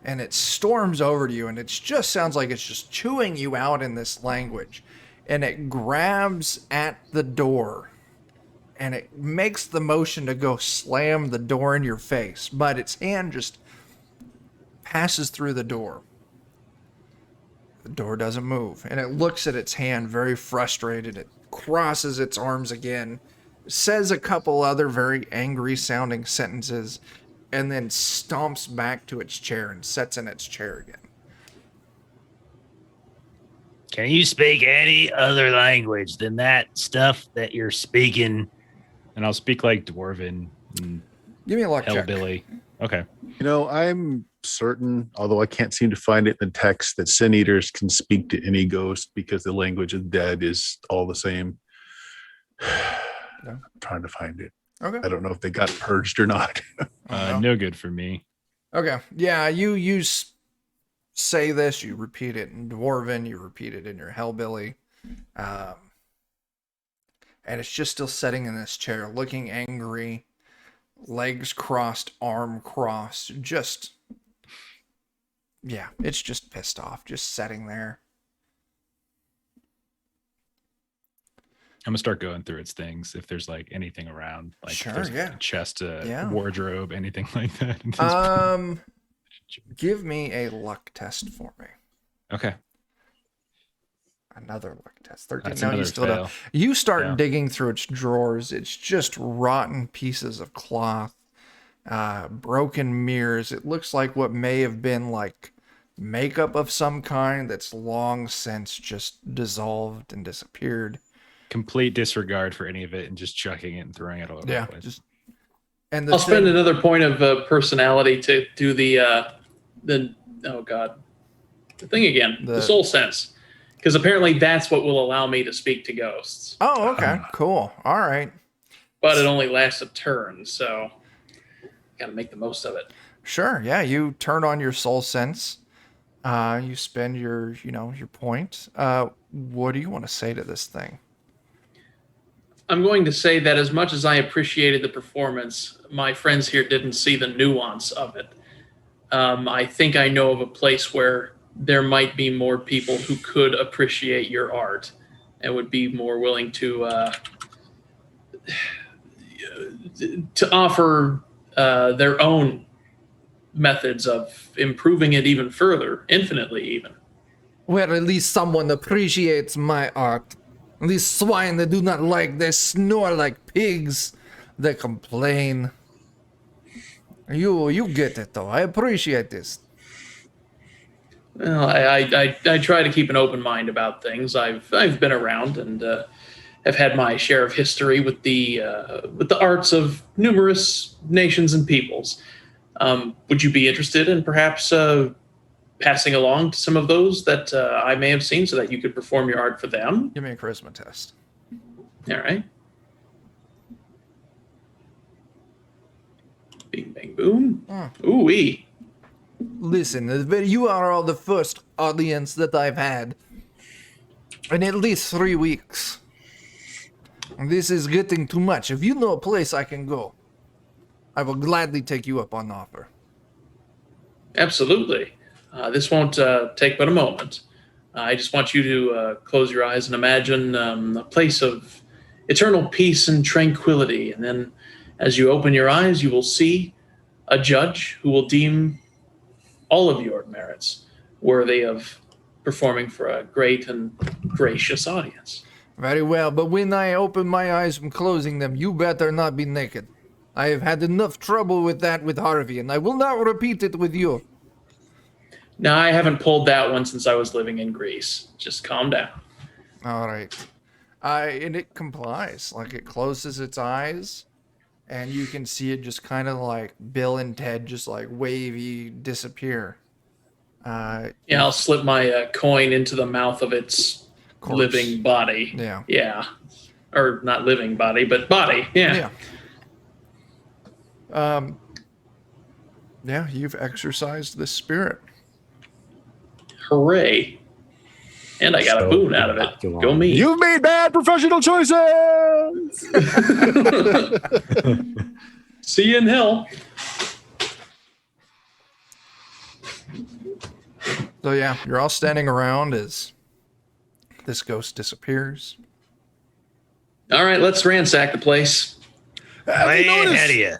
and it storms over to you, and it just sounds like it's just chewing you out in this language. And it grabs at the door, and it makes the motion to go slam the door in your face, but its hand just passes through the door. The door doesn't move, and it looks at its hand very frustrated. It crosses its arms again, says a couple other very angry sounding sentences, and then stomps back to its chair and sits in its chair again. Can you speak any other language than that stuff that you're speaking? And I'll speak like Dwarven and Give me a luck check. Hellbilly. Okay. You know, I'm certain, although I can't seem to find it in the text, that Sin Eaters can speak to any ghost because the language of dead is all the same. I'm trying to find it. Okay. I don't know if they got purged or not. No good for me. Okay. Yeah, you say this, you repeat it in Dwarven, you repeat it in your Hellbilly. And it's just still sitting in this chair, looking angry, legs crossed, arm crossed, just, yeah, it's just pissed off, just sitting there. I'm gonna start going through its things if there's like anything around, like Sure, if there's yeah. a chest, Yeah. wardrobe, anything like that. Give me a luck test for me. Okay. Another luck test. 13. That's No, you another still don't. fail. You start Yeah. digging through its drawers. It's just rotten pieces of cloth, broken mirrors. It looks like what may have been like makeup of some kind that's long since just dissolved and disappeared. Complete disregard for any of it and just chucking it and throwing it all over Yeah, the place. just and the I'll spend thing- another point of personality to do the oh god, the thing again, the soul sense, because apparently that's what will allow me to speak to ghosts. Oh, okay, cool. All right. But it only lasts a turn, so got to make the most of it. Sure. Yeah, you turn on your soul sense. You spend your point. What do you want to say to this thing? I'm going to say that as much as I appreciated the performance, my friends here didn't see the nuance of it. I think I know of a place where there might be more people who could appreciate your art and would be more willing to offer their own methods of improving it even further, infinitely even. Well, at least someone appreciates my art. These swine that do not like, they snore like pigs. They complain. You get it though. I appreciate this. Well, I try to keep an open mind about things. I've been around and have had my share of history with the arts of numerous nations and peoples. Would you be interested in perhaps passing along to some of those that I may have seen so that you could perform your art for them? Give me a charisma test. All right. Bing, bang, boom. Ooh-wee. Listen, you are all the first audience that I've had in at least 3 weeks. This is getting too much. If you know a place I can go, I will gladly take you up on the offer. Absolutely. This won't take but a moment. I just want you to close your eyes and imagine a place of eternal peace and tranquility. And then as you open your eyes, you will see a judge who will deem all of your merits worthy of performing for a great and gracious audience. Very well, but when I open my eyes from closing them, you better not be naked. I have had enough trouble with that with Harvey, and I will not repeat it with you. Now, I haven't pulled that one since I was living in Greece. Just calm down. All right. And it complies. Like, it closes its eyes, and you can see it just kind of like Bill and Ted just like wavy disappear. Yeah, I'll slip my coin into the mouth of its Corpse. living body. Yeah. Yeah. Or not living body, but body. Yeah. Yeah, you've exercised this spirit. Hooray. And I got a boon out of it. Go me. You've made bad professional choices. See you in hell. So yeah, you're all standing around as this ghost disappears. All right, let's ransack the place. Have you Way ahead noticed of you.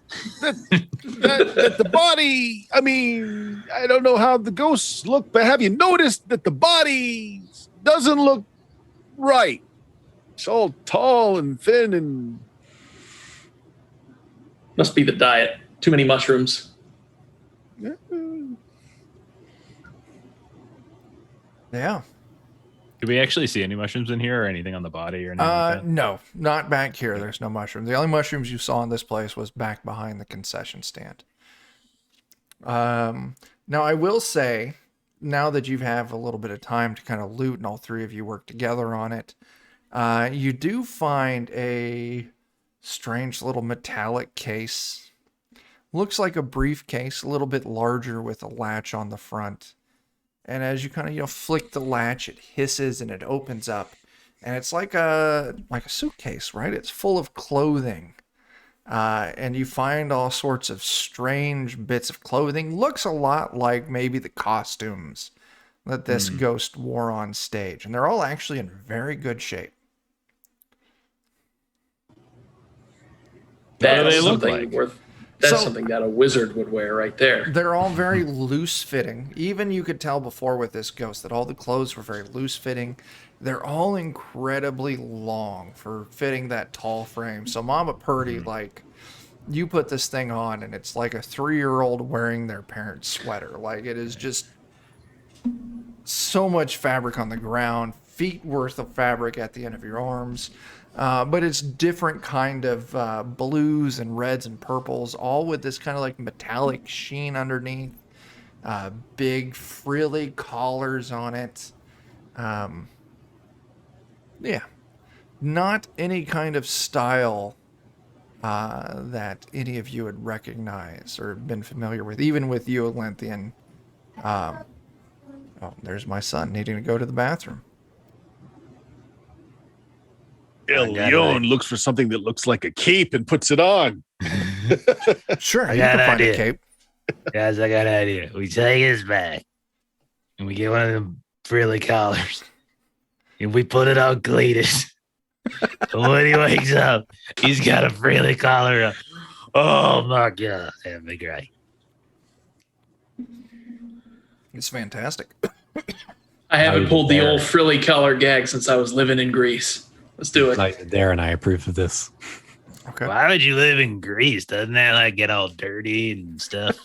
that the body, I mean, I don't know how the ghosts look, but have you noticed that the body doesn't look right? It's all tall and thin and Must be the diet. Too many mushrooms. Yeah. Do we actually see any mushrooms in here or anything on the body or anything like that? No, not back here. There's no mushrooms. The only mushrooms you saw in this place was back behind the concession stand. Now I will say, now that you have a little bit of time to kind of loot and all three of you work together on it, you do find a strange little metallic case. Looks like a briefcase, a little bit larger with a latch on the front. And as you kind of flick the latch, it hisses and it opens up, and it's like a suitcase, right? It's full of clothing, and you find all sorts of strange bits of clothing. Looks a lot like maybe the costumes that this ghost wore on stage, and they're all actually in very good shape. What do That's they look something like? worth. That's So- something that a wizard would wear right there. They're all very loose fitting. Even you could tell before with this ghost that all the clothes were very loose fitting. They're all incredibly long for fitting that tall frame. So Mama Purdy, like, you put this thing on and it's like a 3-year-old wearing their parents' sweater. Like, it is just so much fabric on the ground, feet worth of fabric at the end of your arms. But it's different kind of blues and reds and purples, all with this kind of like metallic sheen underneath. Big frilly collars on it. Yeah, not any kind of style that any of you would recognize or been familiar with, even with you, Olenthian. Oh, there's my son needing to go to the bathroom. El Leon looks for something that looks like a cape and puts it on. Sure, I you got can an find a idea. cape. Guys, I got an idea. We take his back and we get one of them frilly collars and we put it on Cletus. So when he wakes up, he's got a frilly collar on. Oh my God. That'd be great. It's fantastic. I haven't Not pulled the even old there. frilly collar gag since I was living in Greece. Let's do it. Like there, and I approve of this. Okay. Why would you live in Greece? Doesn't that like get all dirty and stuff?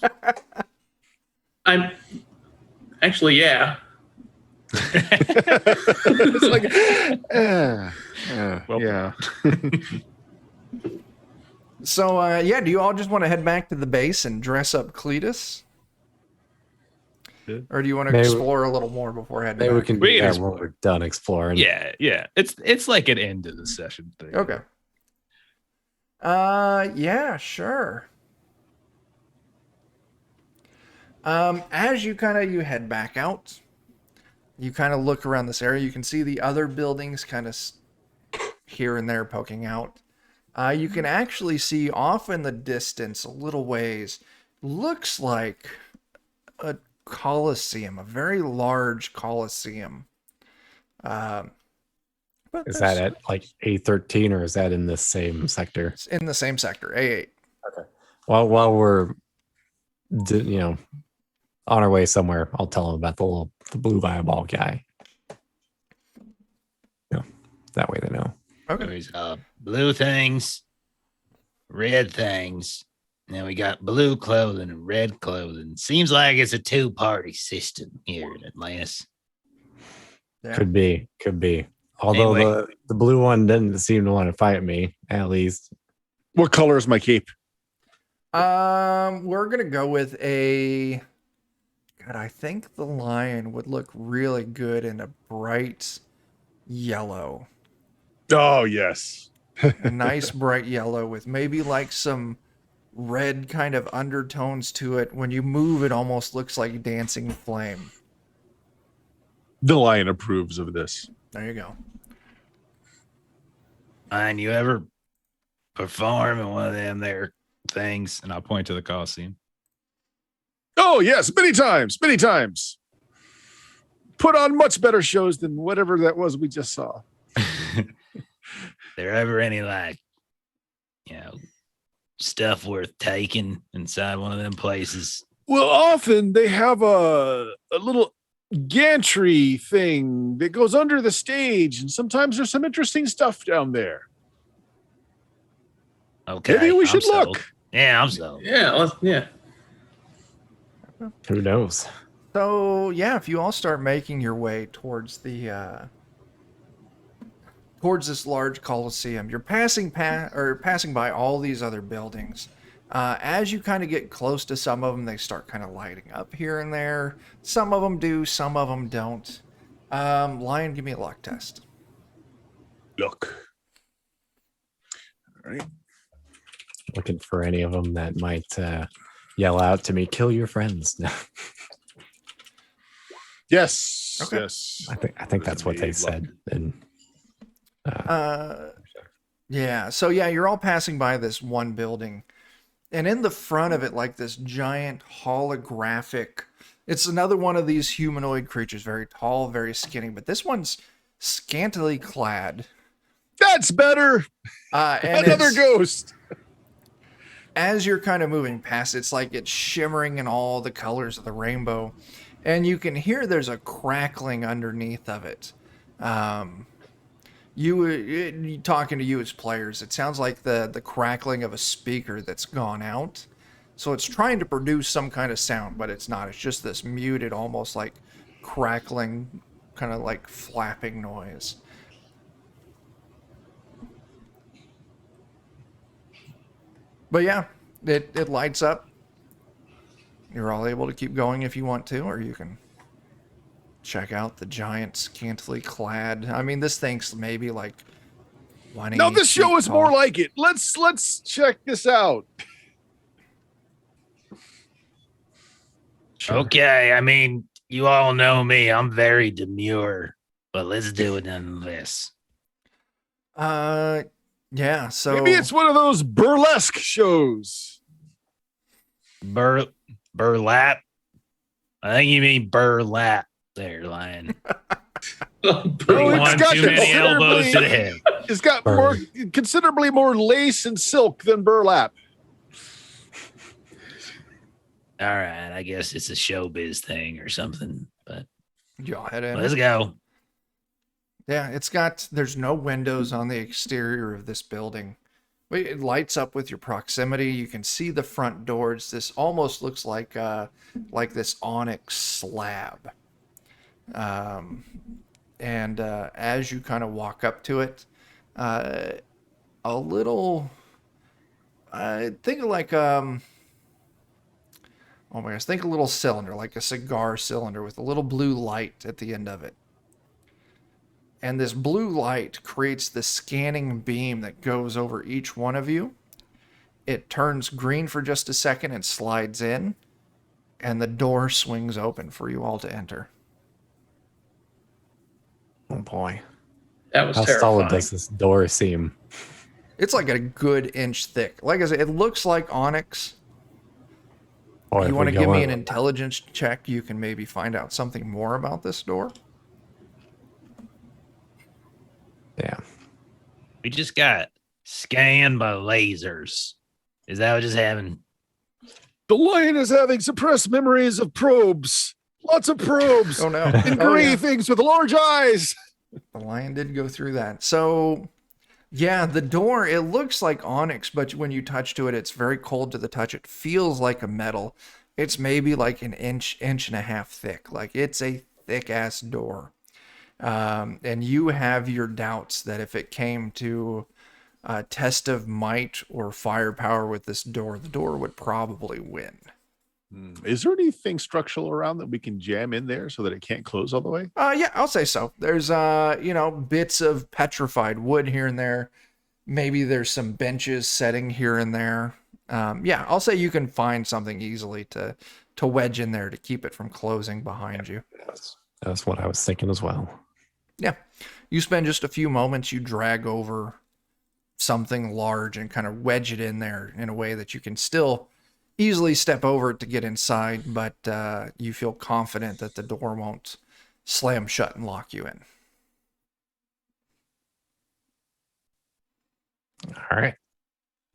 I'm actually, yeah. It's like, Well, yeah. So, yeah, do you all just want to head back to the base and dress up Cletus? Yeah. Or do you want to Maybe- explore a little more before heading Maybe we back? can do We can that explore. when we're done exploring. Yeah. It's like an end to the session thing. Okay. Yeah, sure. As you you head back out, you kind of look around this area. You can see the other buildings kind of here and there poking out. You can actually see off in the distance, a little ways, looks like a coliseum, a very large coliseum. But Is there's- that at like A13 or is that in the same sector? It's in the same sector, A8. While we're, on our way somewhere, I'll tell them about the blue eyeball guy. That way they know. Okay. There's blue things, red things. And then we got blue clothing and red clothing. Seems like it's a two-party system here in Atlantis. Yeah. Could be. Although Anyway. the blue one didn't seem to want to fight me, at least. What color is my cape? We're gonna go with a. God, I think the lion would look really good in a bright yellow, Oh, yes. a nice bright yellow with maybe like some red kind of undertones to it. When you move, it almost looks like dancing flame. The lion approves of this. There you go. And you ever perform in one of them there things? And I'll point to the Coliseum. Oh, yes. Many times. Put on much better shows than whatever that was we just saw. There ever any stuff worth taking inside one of them places? Well, often they have a little gantry thing that goes under the stage, and sometimes there's some interesting stuff down there. Okay. Maybe we I'm should sold. look. Yeah, I'm sold. Yeah. Who knows? So yeah, if you all start making your way towards the towards this large coliseum, you're passing by all these other buildings. As you kind of get close to some of them, they start kind of lighting up here and there. Some of them do, some of them don't. Lion, give me a luck test. Look. All right. Looking for any of them that might yell out to me, "Kill your friends." No, Yes. Okay. Yes. I think that's what they said. And Yeah, so yeah, you're all passing by this one building. And in the front of it, like this giant holographic, it's another one of these humanoid creatures, very tall, very skinny, but this one's scantily clad. That's better. And Another it's- ghost. as you're kind of moving past, it's like it's shimmering in all the colors of the rainbow. And you can hear there's a crackling underneath of it. You talking to you as players, it sounds like the crackling of a speaker that's gone out. So it's trying to produce some kind of sound, but it's not. It's just this muted, almost like crackling, kind of like flapping noise. But yeah, it lights up. You're all able to keep going if you want to, or you can check out the giant scantily clad. I mean, this thing's maybe like 20 No, this show feet is more tall. like it. Let's check this out. sure. Okay, I mean, you all know me. I'm very demure, but let's do it nonetheless. Yeah, so Maybe it's one of those burlesque shows. Burlap. I think you mean burlap there, Lion. Oh, One got too many elbows to the considerably- head. It's got more, considerably more lace and silk than burlap. All right, I guess it's a showbiz thing or something, but y'all head in. let's go. Yeah, there's no windows on the exterior of this building. But it lights up with your proximity. You can see the front doors. This almost looks like this onyx slab. And as you kind of walk up to it, a little, think of like, oh my gosh, think a little cylinder, like a cigar cylinder with a little blue light at the end of it. And this blue light creates this scanning beam that goes over each one of you. It turns green for just a second and slides in, and the door swings open for you all to enter. Oh boy, That was how terrifying. solid does this door seem? It's like a good inch thick. Like I said, it looks like onyx. Or You if want to we give go me in- an intelligence check, you can maybe find out something more about this door. Yeah. We just got scanned by lasers. Is that what just happened? The lion is having suppressed memories of probes. Lots of probes. Oh no. And Oh, gray yeah. things with large eyes. The lion did go through that. So, yeah, the door, it looks like onyx, but when you touch to it, it's very cold to the touch. It feels like a metal. It's maybe like an inch and a half thick. Like it's a thick ass door. And you have your doubts that if it came to a test of might or firepower with this door, the door would probably win. Is there anything structural around that we can jam in there so that it can't close all the way? Yeah, I'll say so. There's bits of petrified wood here and there. Maybe there's some benches setting here and there. Yeah, I'll say you can find something easily to wedge in there to keep it from closing behind you. That's what I was thinking as well. Yeah. You spend just a few moments, you drag over something large and kind of wedge it in there in a way that you can still easily step over it to get inside, but you feel confident that the door won't slam shut and lock you in. All right.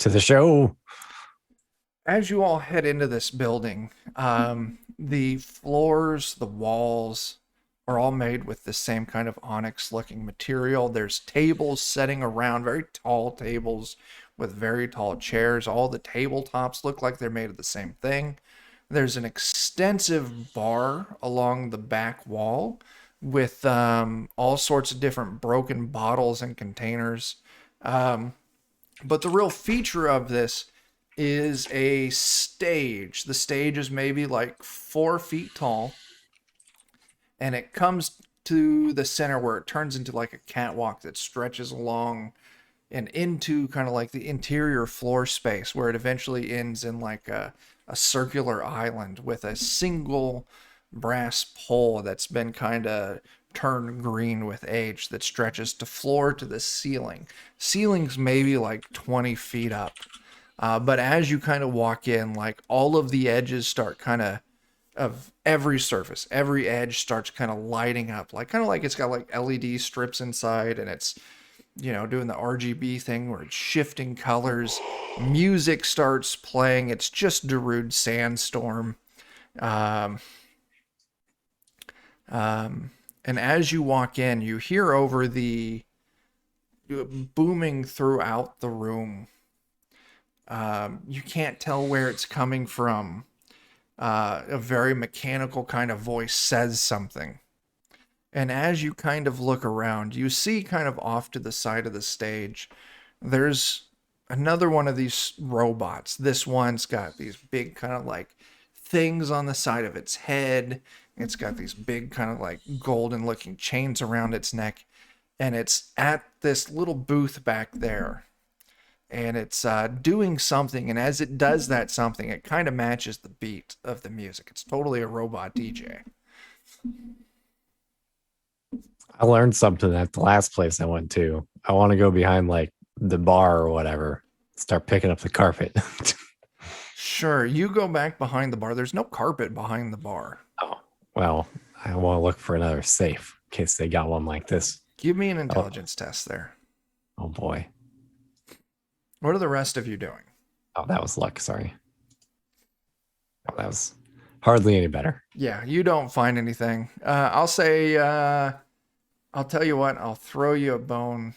To the show. as you all head into this building, the floors, the walls are all made with the same kind of onyx looking material. There's tables setting around, very tall tables with very tall chairs. All the tabletops look like they're made of the same thing. There's an extensive bar along the back wall with all sorts of different broken bottles and containers. But the real feature of this is a stage. The stage is maybe like 4 feet tall, and it comes to the center where it turns into like a catwalk that stretches along and into kind of like the interior floor space where it eventually ends in like a circular island with a single brass pole that's been kind of turned green with age that stretches to floor to the ceiling. Ceiling's maybe like 20 feet up. But as you kind of walk in, like all of the edges start kind of every surface, every edge starts kind of lighting up, like kind of like it's got like LED strips inside, and it's, you know, doing the RGB thing where it's shifting colors. Music starts playing. It's just Darude Sandstorm. And as you walk in, you hear over the booming throughout the room. You can't tell where it's coming from. A very mechanical kind of voice says something. And as you kind of look around, you see kind of off to the side of the stage, there's another one of these robots. This one's got these big kind of like things on the side of its head. It's got these big kind of like golden looking chains around its neck. And it's at this little booth back there. And it's doing something. And as it does that something, it kind of matches the beat of the music. It's totally a robot DJ. I learned something at the last place I went to. I want to go behind like the bar or whatever, start picking up the carpet. Sure, you go back behind the bar. There's no carpet behind the bar. Oh, well, I want to look for another safe in case they got one like this. Give me an intelligence test there. Oh boy. What are the rest of you doing? Oh, that was luck. Sorry. Oh, that was hardly any better. Yeah, you don't find anything. I'll say, I'll tell you what, I'll throw you a bone.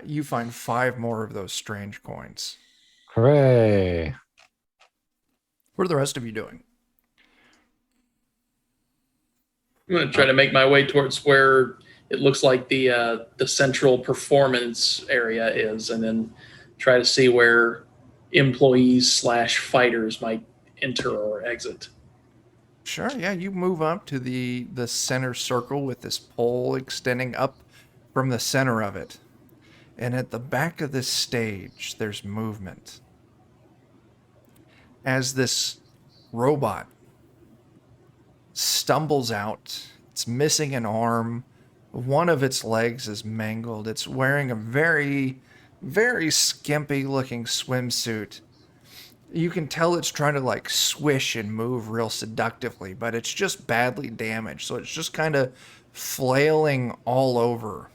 You find 5 more of those strange coins. Hooray. What are the rest of you doing? I'm going to try to make my way towards where it looks like the central performance area is, and then try to see where employees / fighters might enter or exit. Sure, yeah, you move up to the center circle with this pole extending up from the center of it. And at the back of this stage, there's movement. As this robot stumbles out, it's missing an arm. One of its legs is mangled. It's wearing a very, very skimpy looking swimsuit. You can tell it's trying to like swish and move real seductively, but it's just badly damaged. So it's just kind of flailing all over.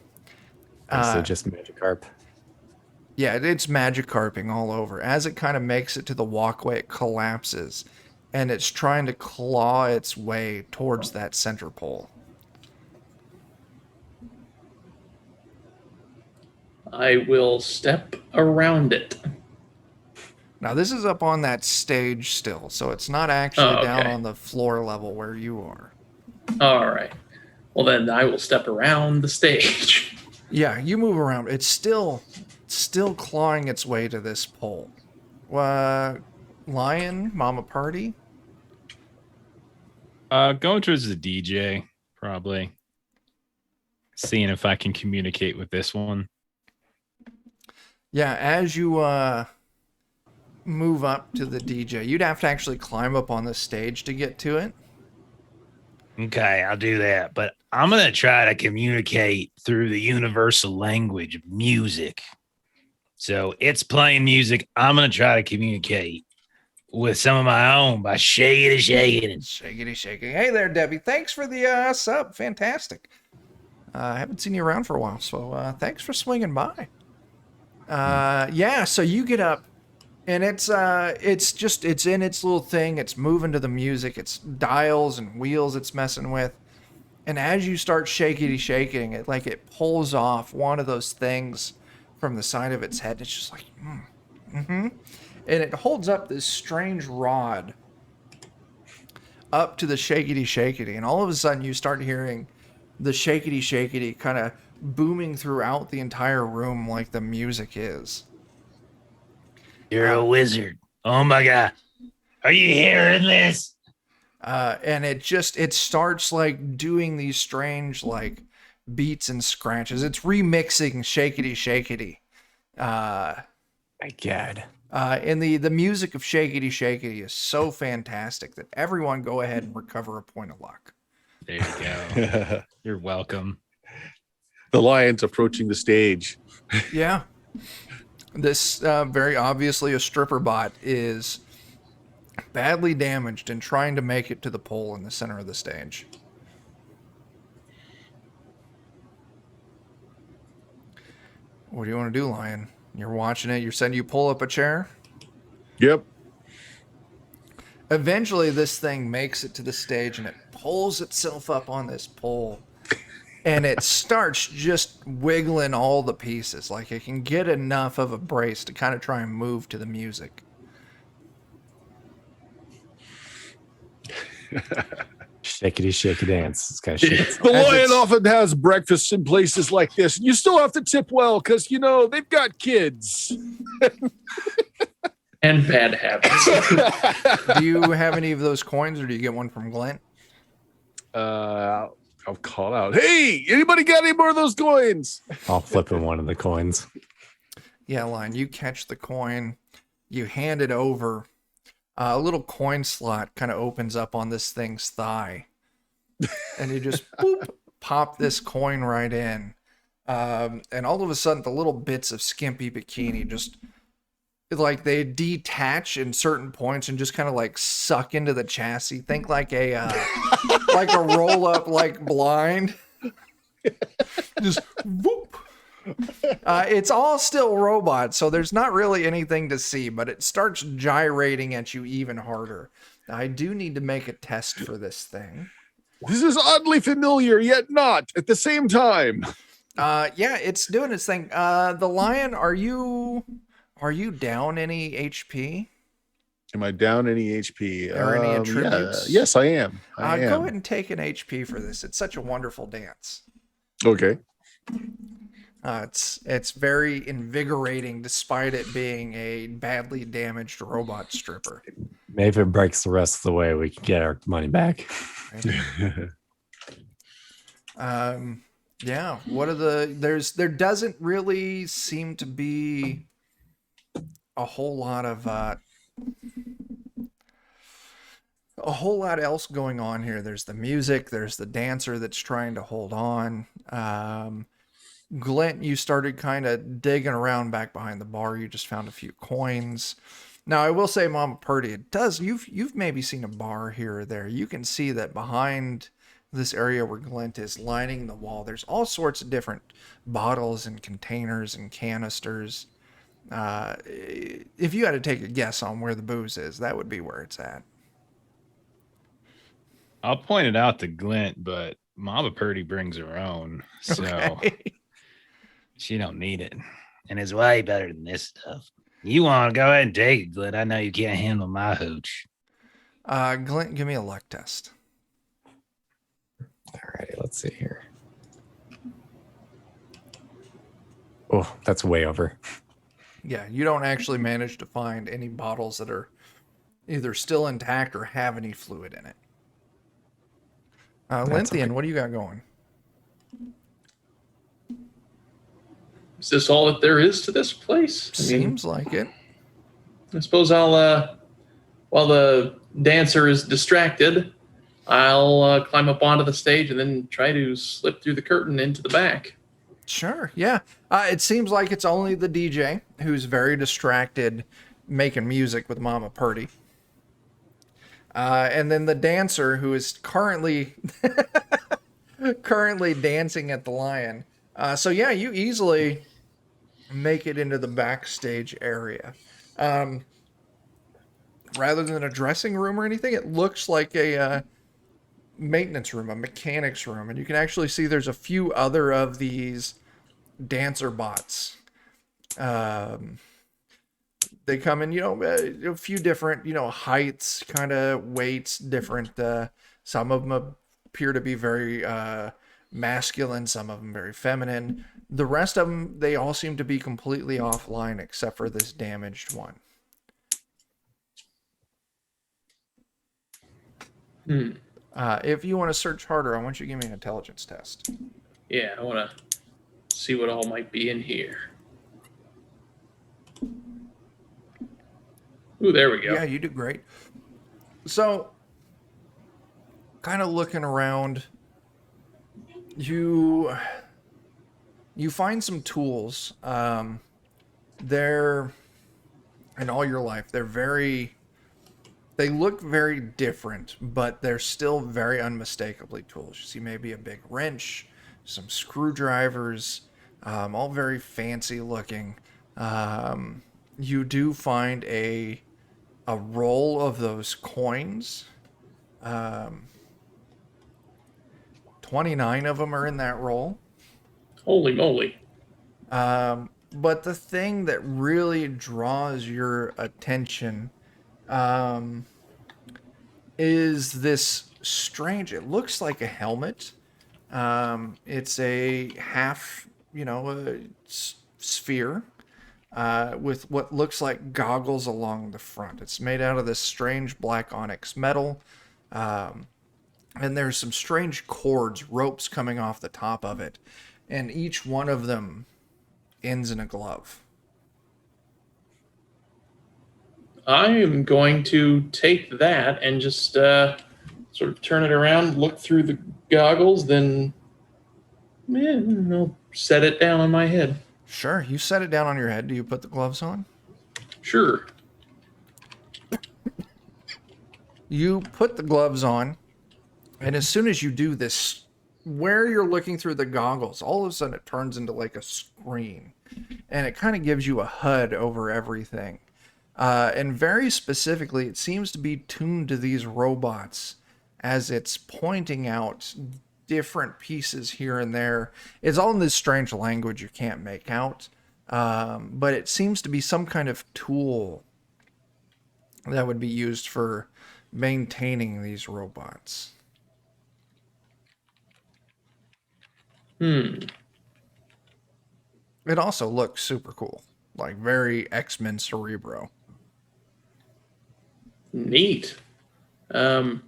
So just Magikarp. Yeah, it's Magikarping all over. As it kind of makes it to the walkway, it collapses, and it's trying to claw its way towards that center pole. I will step around it. Now, this is up on that stage still, so it's not actually down okay. on the floor level where you are. All right. Well, then I will step around the stage. Yeah, you move around. It's still clawing its way to this pole. Lion, Mama Party? Going towards the DJ, probably. Seeing if I can communicate with this one. Yeah, as you move up to the DJ, you'd have to actually climb up on the stage to get to it. Okay, I'll do that. But I'm going to try to communicate through the universal language of music. So it's playing music. I'm going to try to communicate with some of my own by shaking and shaking. Shakity shaking. Hey there, Debbie. Thanks for the sub. Fantastic. I haven't seen you around for a while, so thanks for swinging by. Yeah, so you get up And it's in its little thing. It's moving to the music. It's dials and wheels it's messing with. And as you start shaking it, like it pulls off one of those things from the side of its head. It's just like, and it holds up this strange rod up to the shakety, and all of a sudden you start hearing the shakety kind of booming throughout the entire room like the music is. You're a wizard. Oh my god. Are you hearing this? And it starts like doing these strange like beats and scratches. It's remixing shakety. My God. And the music of shakety is so fantastic that everyone go ahead and recover a point of luck. There you go. You're welcome. The lion's approaching the stage. Yeah. This very obviously a stripper bot is badly damaged and trying to make it to the pole in the center of the stage. What do you want to do, Lion? You're watching it. You're saying you pull up a chair? Yep. Eventually, this thing makes it to the stage and it pulls itself up on this pole. And it starts just wiggling all the pieces. Like it can get enough of a brace to kind of try and move to the music. Shakety dance. It's kind of shit. The As lion it's- often has breakfasts in places like this. And you still have to tip well because, they've got kids. And bad habits. Do you have any of those coins or do you get one from Glint? I'll call out. Hey, anybody got any more of those coins? I'll flip him one of the coins. Yeah, Lion, you catch the coin. You hand it over. A little coin slot kind of opens up on this thing's thigh. And you just boop, pop this coin right in. And all of a sudden, the little bits of skimpy bikini just like they detach in certain points and just kind of like suck into the chassis. Think like a roll up like blind. Just whoop. It's all still robot, so there's not really anything to see, but it starts gyrating at you even harder. Now, I do need to make a test for this thing. This is oddly familiar, yet not at the same time. Yeah, it's doing its thing. The lion, are you down any HP? Am I down any HP? Or any attributes? Yes, I am. I am. Go ahead and take an HP for this. It's such a wonderful dance. Okay. It's very invigorating despite it being a badly damaged robot stripper. Maybe if it breaks the rest of the way, we can get our money back. Yeah, what are there doesn't really seem to be a whole lot else going on here. There's the music, there's the dancer that's trying to hold on. Glint, you started kind of digging around back behind the bar. You just found a few coins. Now, I will say, Mama Purdy, you've maybe seen a bar here or there. You can see that behind this area where Glint is lining the wall, there's all sorts of different bottles and containers and canisters. If you had to take a guess on where the booze is, that would be where it's at. I'll point it out to Glint, but Mama Purdy brings her own, so Okay. she don't need it. And it's way better than this stuff. You want to go ahead and take it, Glenn. I know you can't handle my hooch. Glint, give me a luck test. All right, let's see here. Oh, that's way over. Yeah, you don't actually manage to find any bottles that are either still intact or have any fluid in it. Linthian, what do you got going? Is this all that there is to this place? Seems like it. I suppose I'll, while the dancer is distracted, I'll climb up onto the stage and then try to slip through the curtain into the back. Sure, yeah. It seems like it's only the DJ who's very distracted making music with Mama Purdy. And then the dancer who is currently dancing at the lion. So yeah, you easily make it into the backstage area. rather than a dressing room or anything, it looks like a maintenance room, a mechanics room. And you can actually see there's a few other of these dancer bots. They come in, a few different, heights, kind of weights, different. Some of them appear to be very masculine, some of them very feminine. The rest of them, they all seem to be completely offline except for this damaged one. If you want to search harder, I want you to give me an intelligence test. Yeah, I want to see what all might be in here. Ooh, there we go. Yeah, you do great. So, kind of looking around, you find some tools. They're, in all your life, they look very different, but they're still very unmistakably tools. You see maybe a big wrench, some screwdrivers, all very fancy looking. You do find a roll of those coins. 29 of them are in that roll. Holy moly. But the thing that really draws your attention is this strange, it looks like a helmet. It's a half, a sphere with what looks like goggles along the front. It's made out of this strange black onyx metal. And there's some strange cords, ropes coming off the top of it. And each one of them ends in a glove. I am going to take that and just sort of turn it around, look through the goggles, then I'll set it down on my head. Sure, you set it down on your head. Do you put the gloves on? Sure. You put the gloves on, and as soon as you do this, where you're looking through the goggles, all of a sudden it turns into like a screen, and it kind of gives you a HUD over everything. And very specifically, it seems to be tuned to these robots as it's pointing out different pieces here and there. It's all in this strange language you can't make out, but it seems to be some kind of tool that would be used for maintaining these robots. It also looks super cool, like very X-Men Cerebro. Neat. I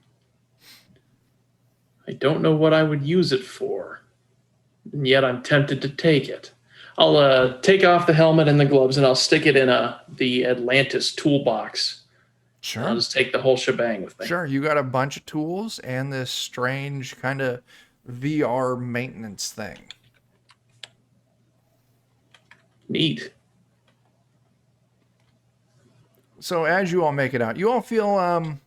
don't know what I would use it for, and yet I'm tempted to take it. I'll take off the helmet and the gloves, and I'll stick it in the Atlantis toolbox. Sure. I'll just take the whole shebang with me. Sure, you got a bunch of tools and this strange kind of VR maintenance thing. Neat. So as you all make it out, you all feel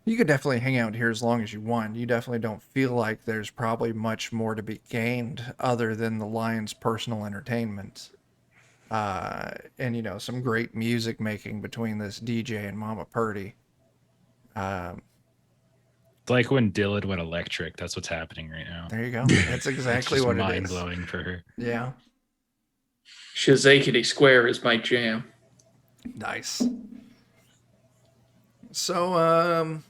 you could definitely hang out here as long as you want. You definitely don't feel like there's probably much more to be gained other than the Lion's personal entertainment. And some great music making between this DJ and Mama Purdy. It's like when Dylan went electric. That's what's happening right now. There you go. That's exactly what it is. Mind blowing for her. Yeah. Shazakity Square is my jam. Nice. So,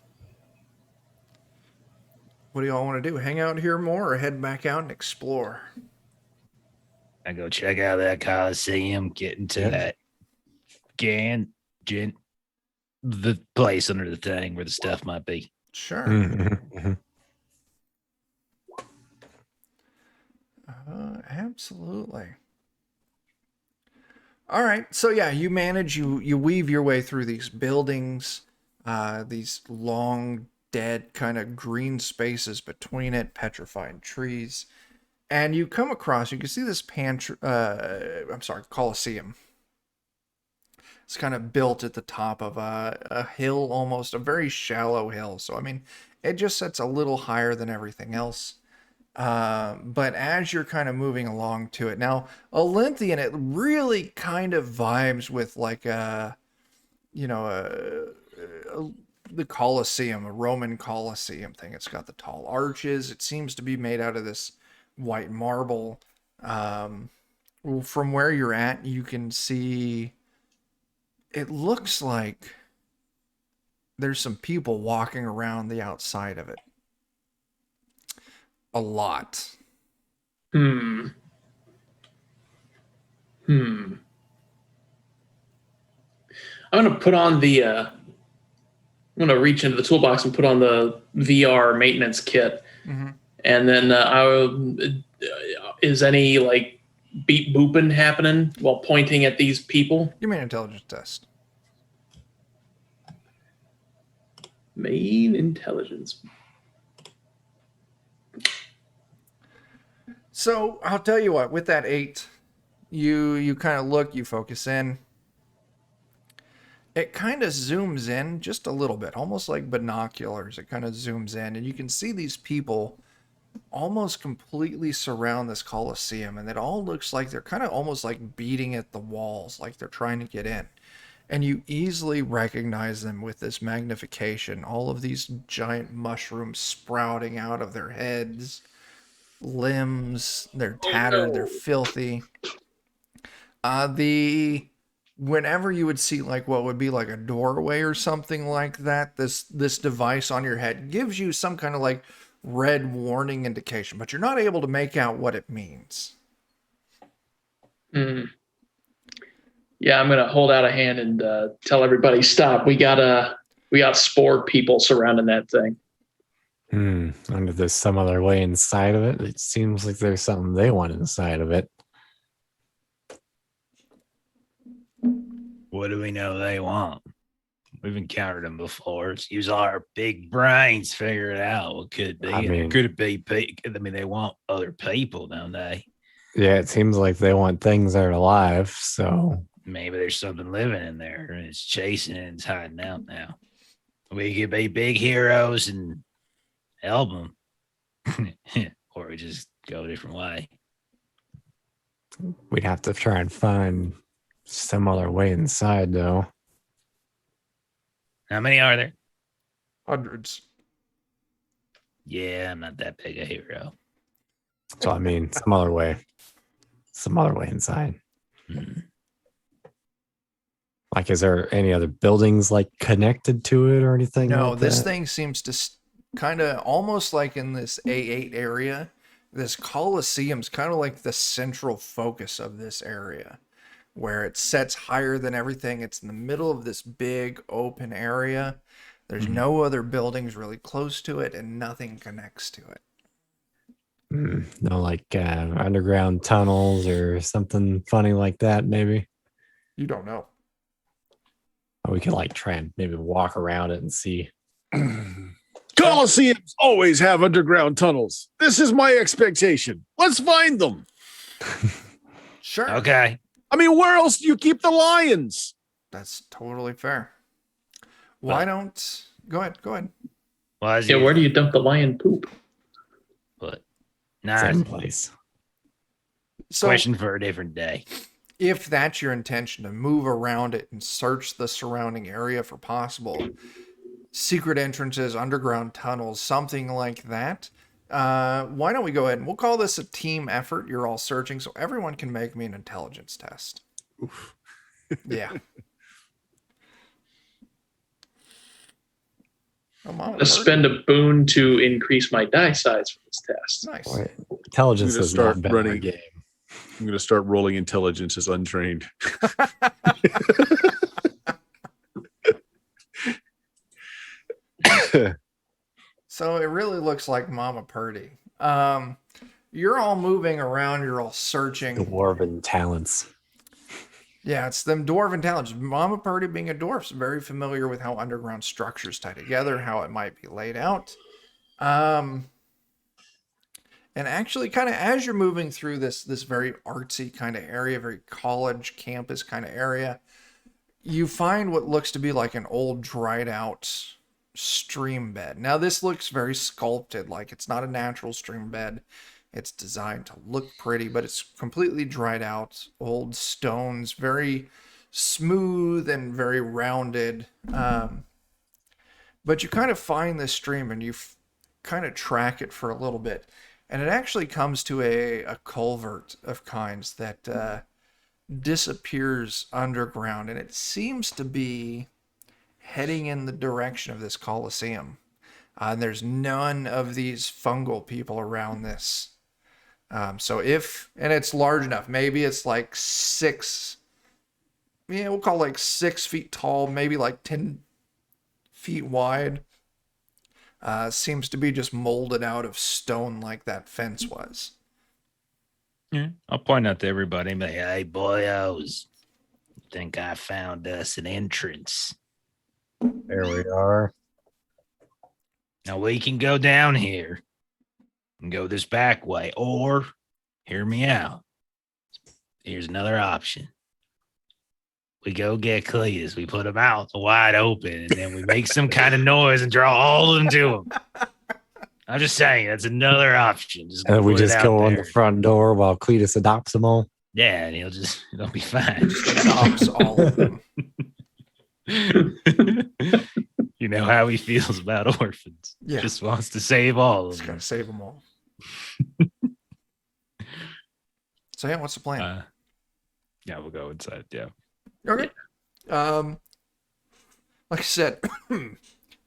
what do y'all want to do? Hang out here more or head back out and explore? I go check out that Coliseum, get into that the place under the thing where the stuff might be. Sure. Absolutely. All right. So yeah, you manage, you weave your way through these buildings, these long, dead kind of green spaces between it, petrified trees. And you come across, you can see this Coliseum. It's kind of built at the top of a hill, almost a very shallow hill. So, I mean, it just sits a little higher than everything else. But as you're kind of moving along to it, now, Olympian, it really kind of vibes with like the Colosseum, a Roman Colosseum thing. It's got the tall arches. It seems to be made out of this white marble. From where you're at, you can see it looks like there's some people walking around the outside of it. A lot. Hmm. I'm gonna put on the. I'm gonna reach into the toolbox and put on the VR maintenance kit, and then is any like beep booping happening while pointing at these people? Give me an intelligence test. Main intelligence. So I'll tell you what, with that 8, you kind of look, you focus in. It kind of zooms in just a little bit, almost like binoculars. It kind of zooms in, and you can see these people almost completely surround this Colosseum, and it all looks like they're kind of almost like beating at the walls, like they're trying to get in. And you easily recognize them with this magnification. All of these giant mushrooms sprouting out of their heads, limbs, they're tattered, they're filthy. Whenever you would see like what would be like a doorway or something like that, this device on your head gives you some kind of like red warning indication, but you're not able to make out what it means. Yeah, I'm gonna hold out a hand and tell everybody stop. We got spore people surrounding that thing. Wonder if there's some other way inside of it. It seems like there's something they want inside of it. What do we know they want? We've encountered them before. Let's use our big brains, figure it out. What could be? I mean- could it be? I mean, they want other people, don't they? Yeah, it seems like they want things that are alive. So Maybe there's something living in there and it's chasing it and it's hiding out now. We could be big heroes and help them, or we just go a different way. we'd have to try and find some other way inside, though. How many are there? Hundreds. Yeah, I'm not that big a hero. So I mean, some other way inside. Hmm. Like, is there any other buildings like connected to it or anything? No, like this that? thing seems to kind of almost like in this A8 area. This Colosseum's kind of like the central focus of this area, where it sets higher than everything. It's in the middle of this big open area. There's no other buildings really close to it, and nothing connects to it. No, like underground tunnels or something funny like that, maybe. You don't know. Or we could like try and maybe walk around it and see. Colosseums always have underground tunnels. This is my expectation. Let's find them. Sure. Okay. I mean, where else do you keep the lions? That's totally fair. Why don't... Go ahead. Well, Yeah, where do you dump the lion poop? But Same nice. place. So Question for a different day. if that's your intention, to move around it and search the surrounding area for possible secret entrances, underground tunnels, something like that, why don't we go ahead and we'll call this a team effort. You're all searching, so everyone can make me an intelligence test. Oof. Yeah. I'm gonna spend a boon to increase my die size for this test. Nice. Boy, intelligence I'm gonna has start not been our running. game. I'm going to start rolling intelligence as untrained. So it really looks like Mama Purdy. You're all moving around. You're all searching. Dwarven talents. Yeah, it's them dwarven talents. Mama Purdy, being a dwarf, is very familiar with how underground structures tie together, how it might be laid out. And actually, kind of as you're moving through this very artsy kind of area, very college campus kind of area, you find what looks to be like an old dried out stream bed. Now, this looks very sculpted, like it's not a natural stream bed. It's designed to look pretty, but it's completely dried out, old stones, very smooth and very rounded. But you kind of find this stream and you kind of track it for a little bit. And it actually comes to a culvert of kinds that disappears underground. And it seems to be heading in the direction of this Colosseum. And there's none of these fungal people around this. And it's large enough, maybe it's like 6, we'll call it like 6 feet tall, maybe like 10 feet wide. Seems to be just molded out of stone like that fence was. Yeah, I'll point out to everybody. But hey, boyos, think I found us an entrance. There we are. Now we can go down here and go this back way, or hear me out. Here's another option. We go get Cletus, we put him out wide open, and then we make some kind of noise and draw all of them to him. I'm just saying, that's another option. And we put it just out go on there. the front door while Cletus adopts them all. Yeah, and it'll be fine. Adopts all of them. You know how he feels about orphans. Yeah. Just wants to save all of Just them. gotta save them all. So yeah, what's the plan? Yeah, we'll go inside. Yeah. Okay. Like I said,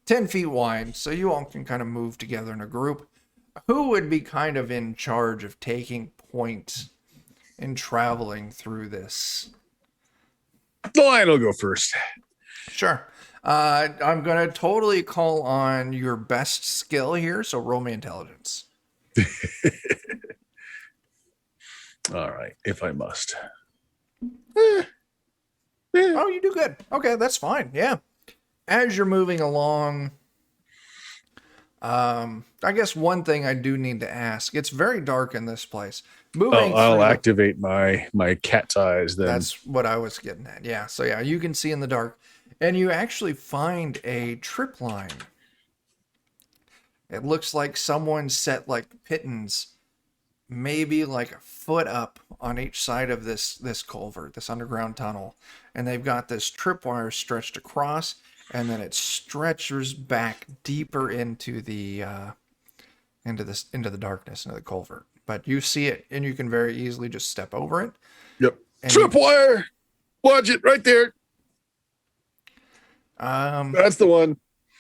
10 feet wide, so you all can kind of move together in a group. Who would be kind of in charge of taking point in traveling through this? The lion will go first. Sure. I'm going to totally call on your best skill here, so roll me intelligence. All right, if I must. Oh, you do good. Okay, that's fine. Yeah. As you're moving along, I guess one thing I do need to ask, it's very dark in this place. Moving I'll through activate my cat's eyes then. That's what I was getting at. Yeah. So yeah, you can see in the dark, and you actually find a trip line. It looks like someone set like pittons, maybe like a foot up on each side of this culvert, this underground tunnel, and they've got this tripwire stretched across, and then it stretches back deeper into the into the darkness, into the culvert. But you see it, and you can very easily just step over it. Yep. And Tripwire. Watch it right there. That's the one.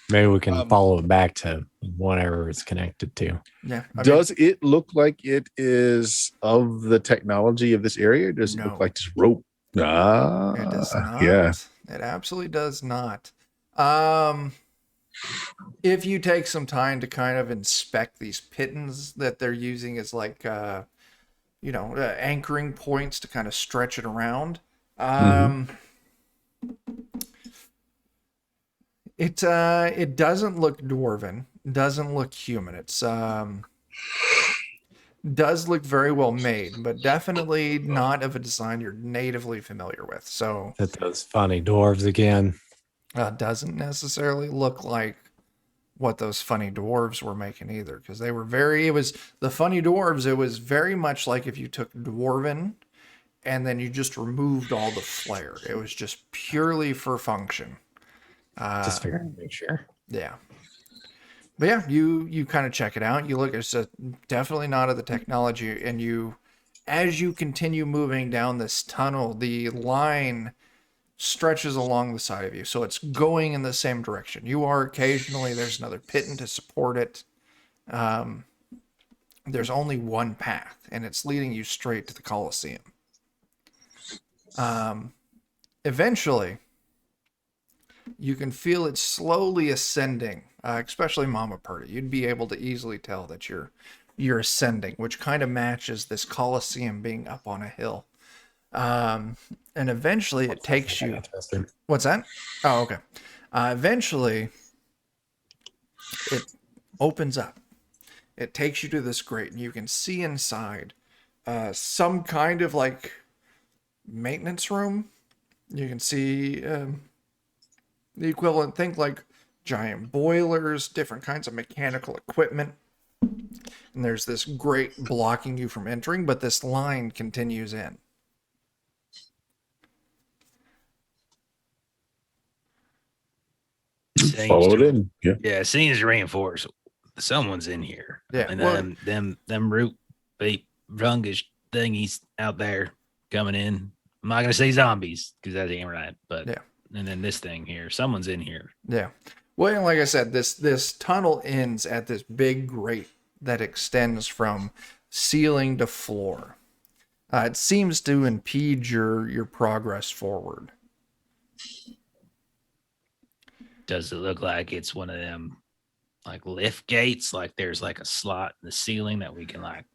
Maybe we can follow it back to whatever it's connected to. Yeah. I mean, Does it look like it is of the technology of this area? Or does it No. look like just rope? Ah, it does not. Yeah. It absolutely does not. If you take some time to kind of inspect these pittons that they're using as like, anchoring points to kind of stretch it around. It doesn't look dwarven, doesn't look human. It's does look very well made, but definitely not of a design you're natively familiar with. So That those funny dwarves again. doesn't necessarily look like what those funny dwarves were making either, because they were it was the funny dwarves. It was very much like if you took dwarven and then you just removed all the flair. It was just purely for function. Just figuring to make sure. Yeah. But yeah, you kind of check it out. You look, it's definitely not of the technology. And as you continue moving down this tunnel, the line stretches along the side of you. So it's going in the same direction. You are occasionally, there's another piton to support it. There's only one path, and it's leading you straight to the Colosseum. Eventually, you can feel it slowly ascending, especially Mama Purdy. You'd be able to easily tell that you're ascending, which kind of matches this Colosseum being up on a hill. And eventually it takes you... What's that? Oh, okay. Eventually, it opens up. It takes you to this grate, and you can see inside some kind of like maintenance room. You can see the equivalent, think like giant boilers, different kinds of mechanical equipment. And there's this grate blocking you from entering, but this line continues in. Follow it in. Yeah. Yeah, seems reinforced. Someone's in here. Yeah, And well- them root beat fungus thingies out there coming in. I'm not gonna say zombies because that ain't right. But Yeah. and then this thing here, someone's in here. Yeah. Well, and like I said, this tunnel ends at this big grate that extends from ceiling to floor. It seems to impede your progress forward. Does it look like it's one of them like lift gates? Like there's like a slot in the ceiling that we can like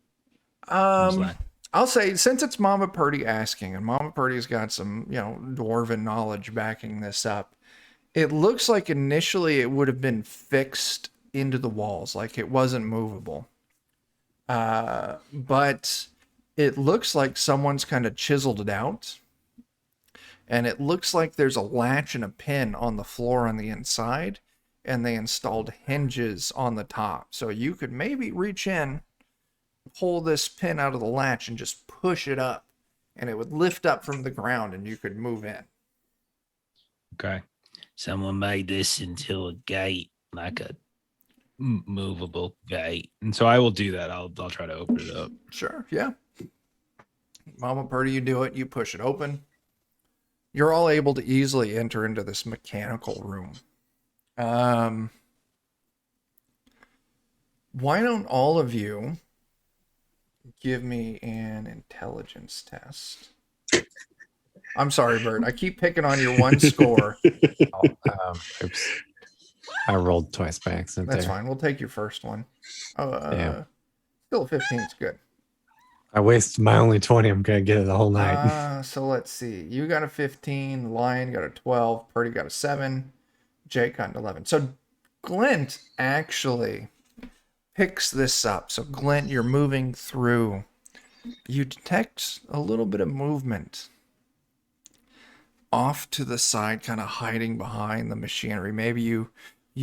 use like I'll say, since it's Mama Purdy asking, and Mama Purdy's got some, dwarven knowledge backing this up, it looks like initially it would have been fixed into the walls, like it wasn't movable. But it looks like someone's kind of chiseled it out. And it looks like there's a latch and a pin on the floor on the inside, and they installed hinges on the top. So you could maybe reach in, pull this pin out of the latch, and just push it up, and it would lift up from the ground, and you could move in. Okay. someone made this into a gate, like a movable gate. And so I will do that. I'll try to open it up. Sure, yeah. Mama Purdy, you do it. You push it open. You're all able to easily enter into this mechanical room. Why don't all of you give me an intelligence test? I'm sorry, Bert. I keep picking on your one score. Oops. I rolled twice by accident. That's there. fine. We'll take your first one. Yeah. Still a 15 is good. I wasted my only 20. I'm gonna get it the whole night. So let's see. You got a 15. Lion got a 12. Purdy got a 7. Jake got an 11. So Glint actually picks this up. So Glint, you're moving through. You detect a little bit of movement off to the side, kind of hiding behind the machinery. Maybe you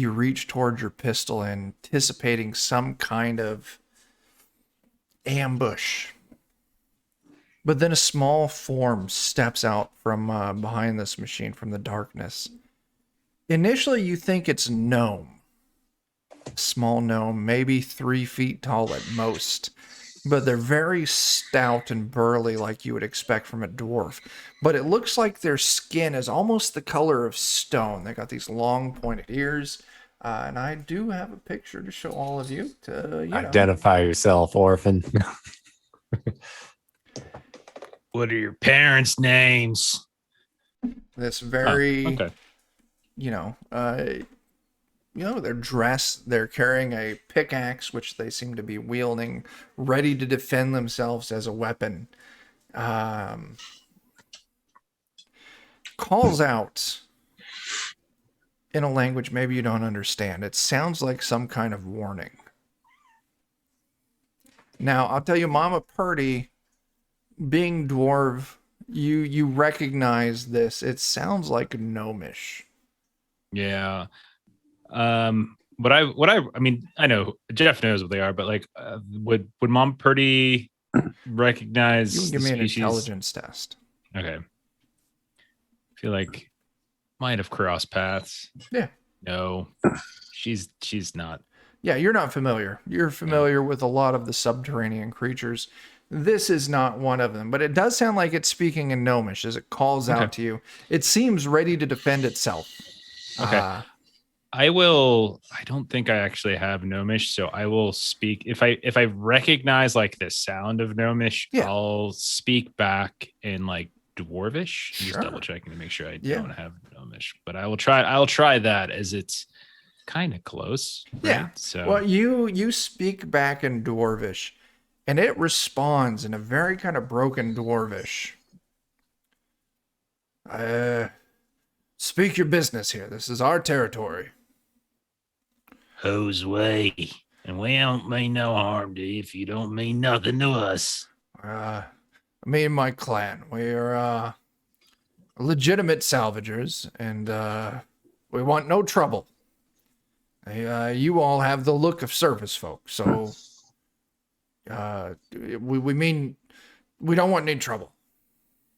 reach towards your pistol, anticipating some kind of ambush. But then a small form steps out from behind this machine from the darkness. Initially, you think it's a gnome. A small gnome, maybe 3 feet tall at most. But they're very stout and burly, like you would expect from a dwarf. But it looks like their skin is almost the color of stone. They got these long pointed ears. And I do have a picture to show all of you to, Identify yourself, orphan. What are your parents' names? this very, Okay. They're dressed, they're carrying a pickaxe, which they seem to be wielding, ready to defend themselves as a weapon. Calls out in a language maybe you don't understand. It sounds like some kind of warning. Now, I'll tell you, Mama Purdy, being dwarf, you recognize this. It sounds like gnomish. Yeah. I mean, I know Jeff knows what they are, but like, would Mom Purdy recognize You can give the me an species? intelligence test. Okay. I feel like might have crossed paths. Yeah. No, she's not. Yeah, you're not familiar. You're familiar with a lot of the subterranean creatures. This is not one of them, but it does sound like it's speaking in gnomish as it calls Okay. out to you. It seems ready to defend itself. Okay. I don't think I actually have gnomish, so I will speak if I recognize like the sound of gnomish, Yeah. I'll speak back in like dwarvish. I'm Sure. just double checking to make sure I Yeah. don't have gnomish, but I'll try that as it's kind of close. Right? Yeah. So Well, you speak back in dwarvish, and it responds in a very kind of broken dwarvish. Speak your business here. This is our territory. Whose way? And we don't mean no harm to you if you don't mean nothing to us. Me and my clan, we are legitimate salvagers, and we want no trouble. You all have the look of service folk, so we mean we don't want any trouble.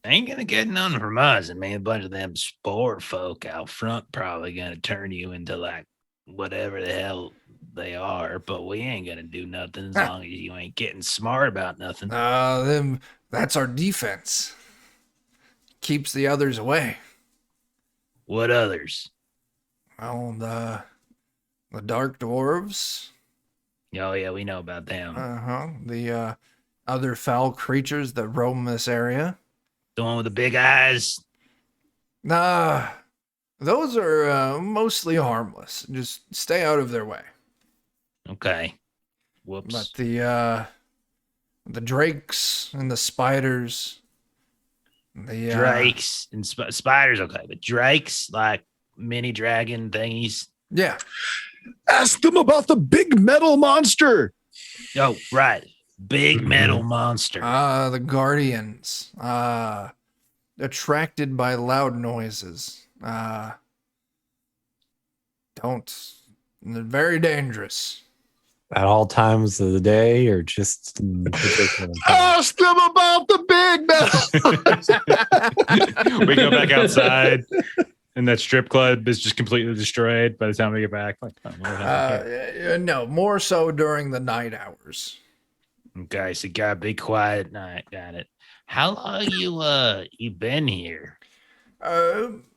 Ain't gonna get none from us. I mean, a bunch of them spore folk out front probably gonna turn you into like whatever the hell they are, but we ain't gonna do nothing as long as you ain't getting smart about nothing. Then that's our defense. Keeps the others away. What others? Well, the dark dwarves. Oh yeah, we know about them. The other foul creatures that roam this area. The one with the big eyes. Nah, those are mostly harmless. Just stay out of their way. Okay. Whoops. But the drakes and the spiders, the Drakes and spiders, okay, but drakes like mini dragon thingies. yeah, Ask them about the big metal monster. Oh, right, big metal monster. the guardians, attracted by loud noises. They're very dangerous. At all times of the day, or just in particular times? Ask them about the big metal. We go back outside, and that strip club is just completely destroyed by the time we get back. Like, oh, what happened? No, more so during the night hours. Okay, so gotta be quiet night. Got it. How long you been here?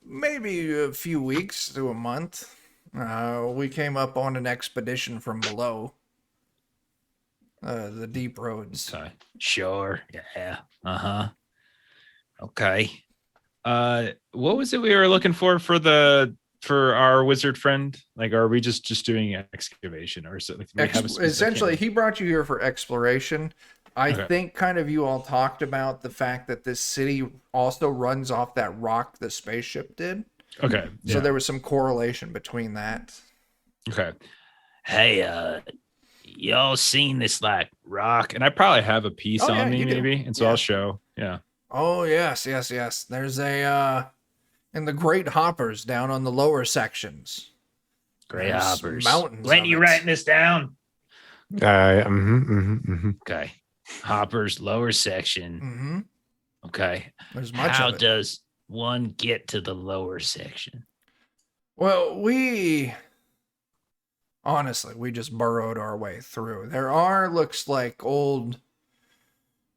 Maybe a few weeks to a month. We came up on an expedition from below. The deep roads. Okay, sure. Yeah. Okay. What was it we were looking for our wizard friend? Like, are we just doing excavation, or is it like do we have a specific- Essentially, he brought you here for exploration. I Okay. think kind of you all talked about the fact that this city also runs off that rock the spaceship did. Okay. So Yeah. there was some correlation between that. Okay. Hey, y'all seen this like rock? And I probably have a piece Oh, yeah, on me, you do. maybe, and so Yeah. I'll show. Yeah. Oh, yes. There's a, in the Great Hoppers down on the lower sections. Great There's hoppers. mountains When of you it. writing this down? Mm-hmm. Okay. Hoppers, lower section. Mm-hmm. Okay. There's much How of it. does one get to the lower section? Well, honestly, we just burrowed our way through. There looks like old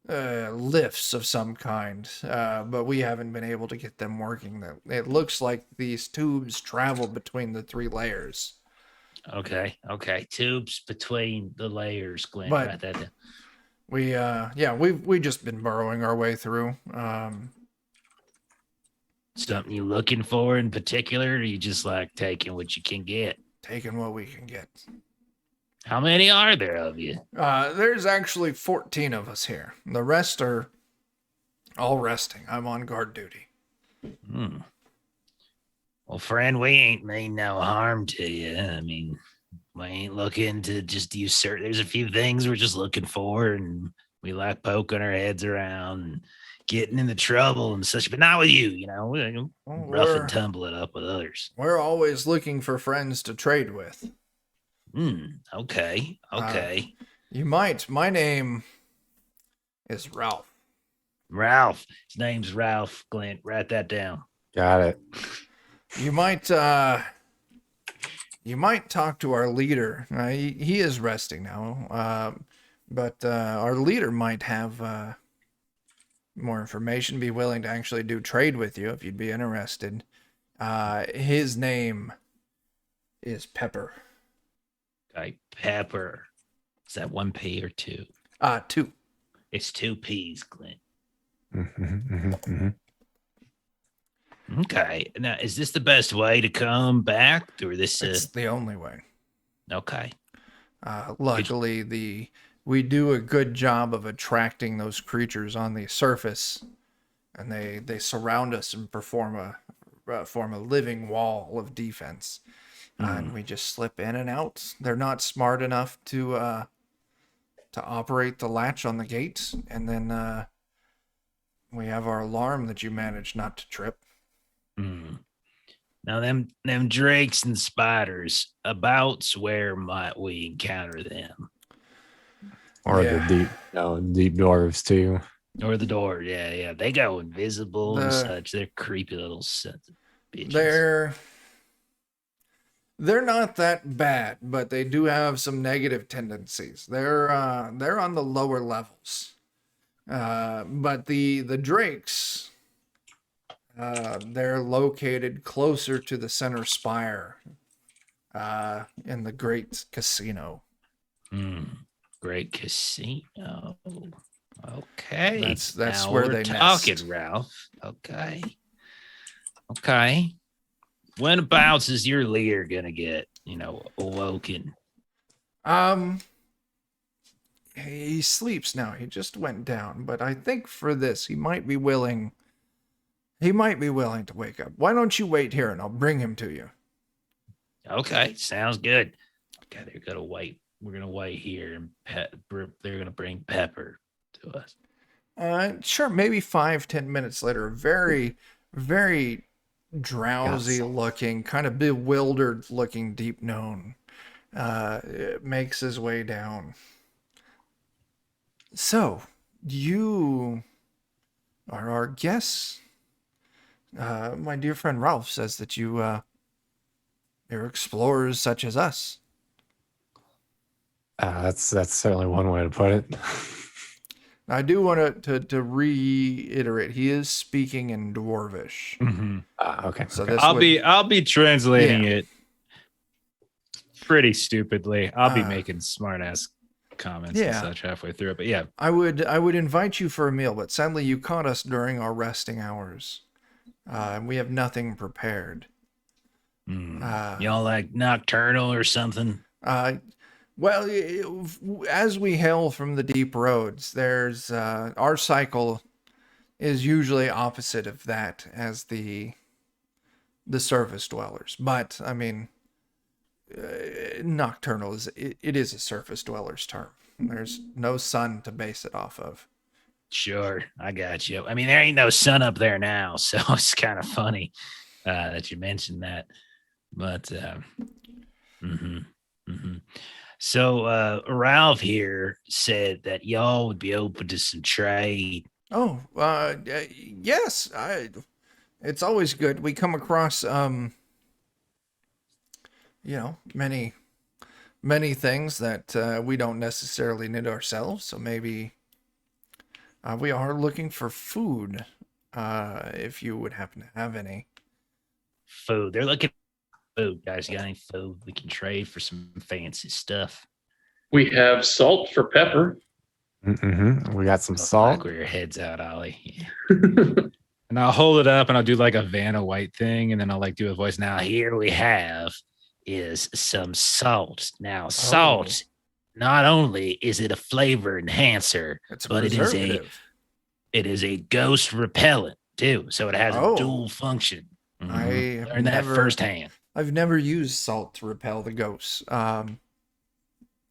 lifts of some kind, but we haven't been able to get them working. It looks like these tubes traveled between the 3 layers. Okay. Tubes between the layers, Glenn. But- Write that down. We've just been burrowing our way through. Something you looking for in particular, or you just like taking what you can get? Taking what we can get. How many are there of you? There's actually 14 of us here. The rest are all resting. I'm on guard duty. Well, friend, we ain't mean no harm to you. I mean, we ain't looking to just usurp. There's a few things we're just looking for, and we like poking our heads around and getting into trouble and such, but not with you, you know. We rough and tumble it up with others. We're always looking for friends to trade with. Okay. You might. My name is Ralph. Ralph. His name's Ralph Glint. Write that down. Got it. You might talk to our leader. He is resting now. But our leader might have more information, be willing to actually do trade with you if you'd be interested. His name is Pepper. Okay, Pepper. Is that 1 P or 2? 2. It's 2 P's, Glint. Okay. Now, is this the best way to come back, or this? It's the only way. Okay. Luckily, we do a good job of attracting those creatures on the surface, and they surround us and form a living wall of defense. And we just slip in and out. They're not smart enough to operate the latch on the gate, and then we have our alarm that you managed not to trip. Now, them drakes and spiders. About where might we encounter them? Or Yeah. the deep dwarves too. Or the door. Yeah. They go invisible and The- such. They're creepy little sons of bitches. They're not that bad, but they do have some negative tendencies. They're on the lower levels. But the Drakes, they're located closer to the center spire, in the Great Casino. Great casino. Okay. That's now where we're they talking, nest. Ralph. Okay. When abouts is your leader gonna get, awoken? He sleeps now. He just went down, but I think for this he might be willing. He might be willing to wake up. Why don't you wait here and I'll bring him to you? Okay, sounds good. Okay, they're gonna wait. We're gonna wait here, and they're gonna bring Pepper to us. Sure. Maybe 5-10 minutes later, very, very drowsy looking, kind of bewildered looking Deep Gnome makes his way down. So, you are our guests. My dear friend Ralph says that you're explorers such as us. That's certainly one way to put it. I do want to reiterate, he is speaking in Dwarvish. Okay. So okay. this I'll be translating Yeah. it pretty stupidly. I'll be Uh, making smart ass comments yeah. and such halfway through it. But yeah, I would invite you for a meal, but sadly you caught us during our resting hours. And we have nothing prepared. Y'all like nocturnal or something? Well, as we hail from the deep roads, there's our cycle is usually opposite of that as the surface dwellers. But I mean, nocturnal it is a surface dweller's term. There's no sun to base it off of. Sure, I got you. I mean, there ain't no sun up there now, so it's kind of funny that you mentioned that. But so Ralph here said that y'all would be open to some trade. Oh, yes. It's always good. We come across many things that we don't necessarily need ourselves. So maybe we are looking for food. If you would happen to have any. Food. They're looking for food, guys. You got any food we can trade for some fancy stuff? We have salt for pepper. We got some I like salt. where your head's out, Ollie. Yeah. and I'll hold it up and I'll do like a Vanna White thing, and then I'll like do a voice. Now here we have is some salt. Now salt, not only is it a flavor enhancer, It's a but preservative. it is a ghost repellent too. So it has Oh. a dual function. I have Learned that never- firsthand. I've never used salt to repel the ghosts.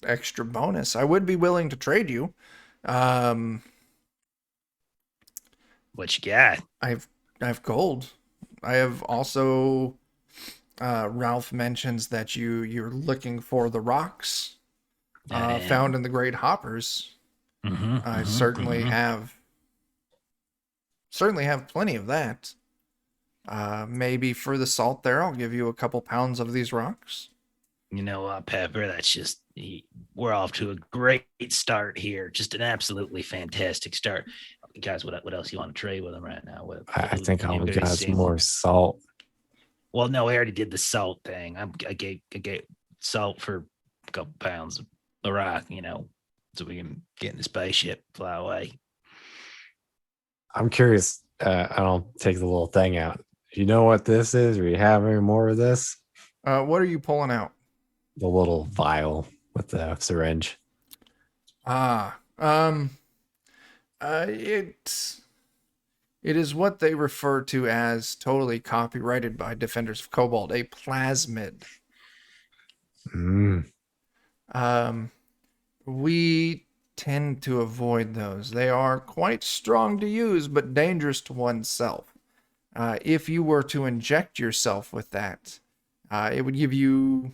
Extra bonus. I would be willing to trade you. What you got? I have gold. I have also. Ralph mentions that you're looking for the rocks found in the Great Hoppers. I certainly have plenty of that. Maybe for the salt there, I'll give you a couple pounds of these rocks. You know what, Pepper? That's just we're off to a great start here. Just an absolutely fantastic start, guys. What else you want to trade with them right now? I think all we you got guys is seem- more salt. Well, no, I already did the salt thing. I gave salt for a couple pounds of the rock, so we can get in the spaceship, fly away. I'm curious. I'll take the little thing out. Do you know what this is? Or you have any more of this? What are you pulling out? The little vial with the syringe. It is what they refer to as, totally copyrighted by Defenders of Cobalt, a plasmid. We tend to avoid those. They are quite strong to use, but dangerous to oneself. If you were to inject yourself with that, it would give you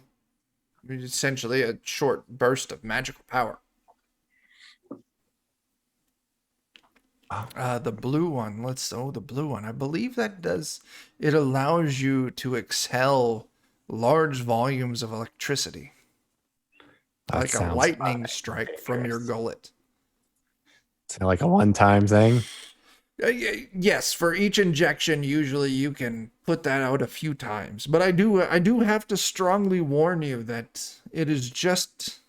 essentially a short burst of magical power. The blue one. The blue one. I believe that does. It allows you to exhale large volumes of electricity, That like a sounds lightning strike from your gullet. like a one-time thing. Yes, for each injection, usually you can put that out a few times. But I do have to strongly warn you that it is just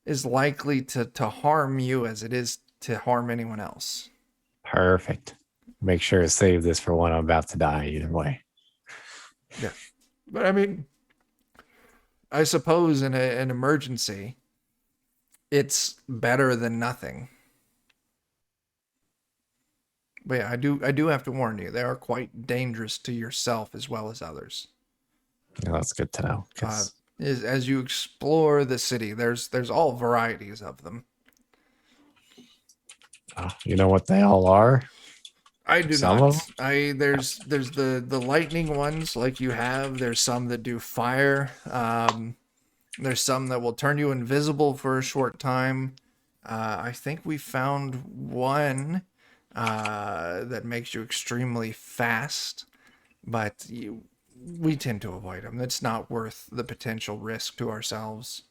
as likely to harm you as it is to harm anyone else. Perfect. Make sure to save this for when I'm about to die. Either way. Yeah, but I mean, I suppose in an emergency, it's better than nothing. But yeah, I do have to warn you, they are quite dangerous to yourself as well as others. Yeah, that's good to know. Uh, 'Cause, as you explore the city, there's all varieties of them. you know what they all are? I do Some of not. There's the lightning ones like you have. There's some that do fire. There's some that will turn you invisible for a short time. I think we found one that makes you extremely fast, but we tend to avoid them. It's not worth the potential risk to ourselves.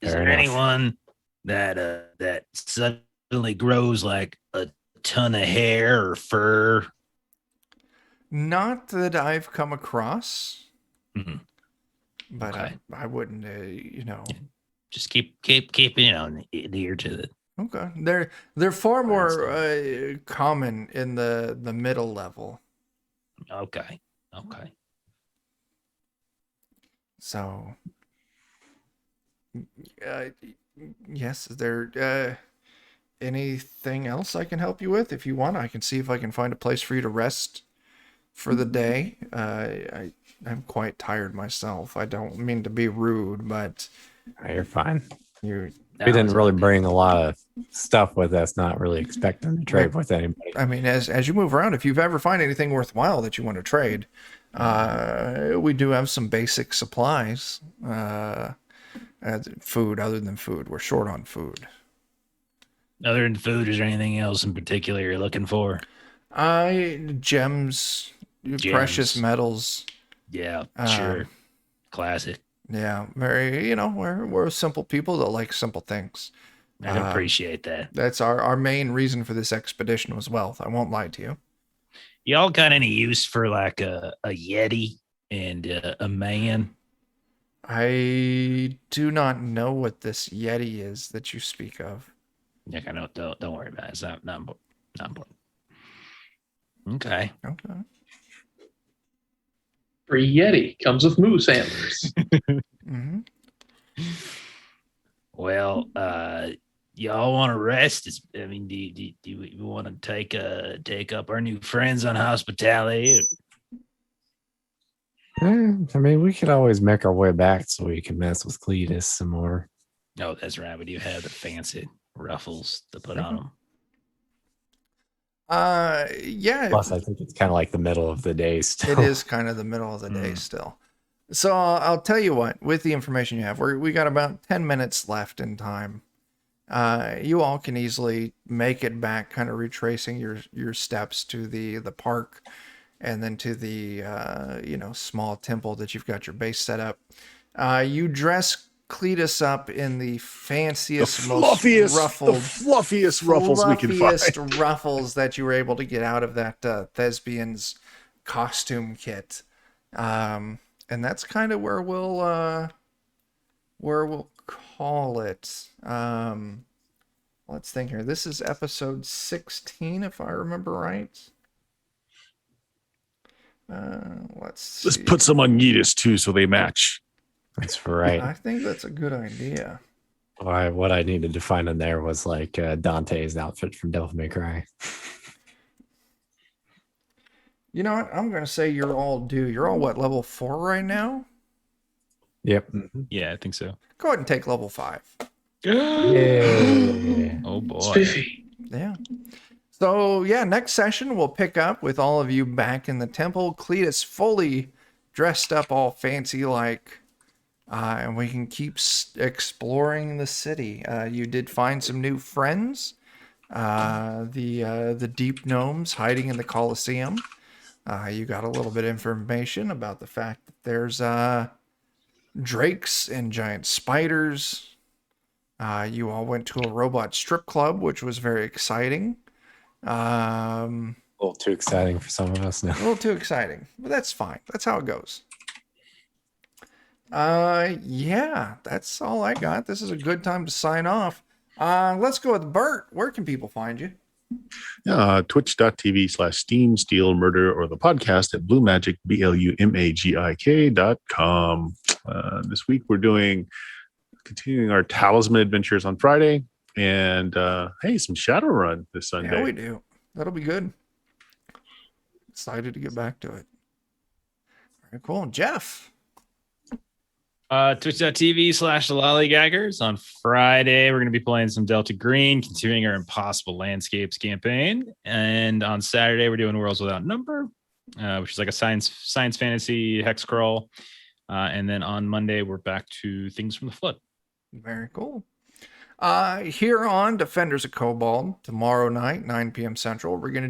Is Fair there enough. anyone that suddenly grows like a ton of hair or fur? Not that I've come across, Mhm. but Okay. I wouldn't, Just keep adhere to it. Okay, they're far That's more common in the middle level. Okay. Okay. So, uh, yes, is there anything else I can help you with? If you want, I can see if I can find a place for you to rest for the day. I'm quite tired myself. I don't mean to be rude, but You're fine. you. We didn't really bring a lot of stuff with us. Not really expecting to trade with anybody. I mean, as you move around, if you've ever find anything worthwhile that you want to trade, we do have some basic supplies. Food, other than food, we're short on food. Other than food, is there anything else in particular you're looking for? Gems, precious metals. Yeah, Um, sure. Classic. Yeah, very. We're simple people that like simple things. I can appreciate that. That's our main reason for this expedition was wealth. I won't lie to you. Y'all got any use for like a Yeti and a man? I do not know what this Yeti is that you speak of. Yeah, I know. Don't worry about it. It's not important. Okay. Okay. Free Yeti comes with moose antlers. Mm-hmm. Well, y'all want to rest? Do you want to take up our new friends on hospitality? I mean, we could always make our way back so we can mess with Cletus some more. Oh, that's right. We do have the fancy ruffles to put on them. Yeah. Plus, I think it's kind of like the middle of the day still. It is kind of the middle of the day still. So I'll tell you what, with the information you have, we got about 10 minutes left in time. You all can easily make it back, kind of retracing your steps to the park and then to the small temple that you've got your base set up. You dress Cletus up in the fanciest, most ruffled, fluffiest ruffles we can find. fluffiest ruffles that you were able to get out of that thespian's costume kit. And that's kind of where we'll call it. Let's think here. This is episode 16, if I remember right. Let's see. Let's put some on Yeetus too, so they match. That's right. I think that's a good idea. What I needed to find in there was like Dante's outfit from Devil May Cry. You know what? I'm gonna say you're all due. You're all what, level 4 right now? Yep. Yeah, I think so. Go ahead and take level 5. Yeah. Oh boy. Spiffy. Yeah. So yeah, next session we'll pick up with all of you back in the temple. Cletus fully dressed up, all fancy like, and we can keep exploring the city. You did find some new friends. The deep gnomes hiding in the Colosseum. You got a little bit of information about the fact that there's drakes and giant spiders. You all went to a robot strip club, which was very exciting. A little too exciting for some of us A now. little too exciting, but that's fine. That's how it goes. Yeah, that's all I got. This is a good time to sign off. Let's go with Bert. Where can people find you? Twitch.tv/Steam Steel Murder or the podcast at Blue Magic, BLUMAGIK.com. This week we're continuing our Talisman adventures on Friday. And hey, some Shadowrun this Sunday. Yeah, we do. That'll be good. Excited to get back to it. Very cool. Jeff. Twitch.tv/the Lollygaggers. On Friday, we're going to be playing some Delta Green, continuing our Impossible Landscapes campaign. And on Saturday, we're doing Worlds Without Number, which is like a science fantasy hex crawl. And then on Monday, we're back to Things from the Flood. Very cool. Here on Defenders of Cobalt, tomorrow night, 9 p.m. Central, we're going to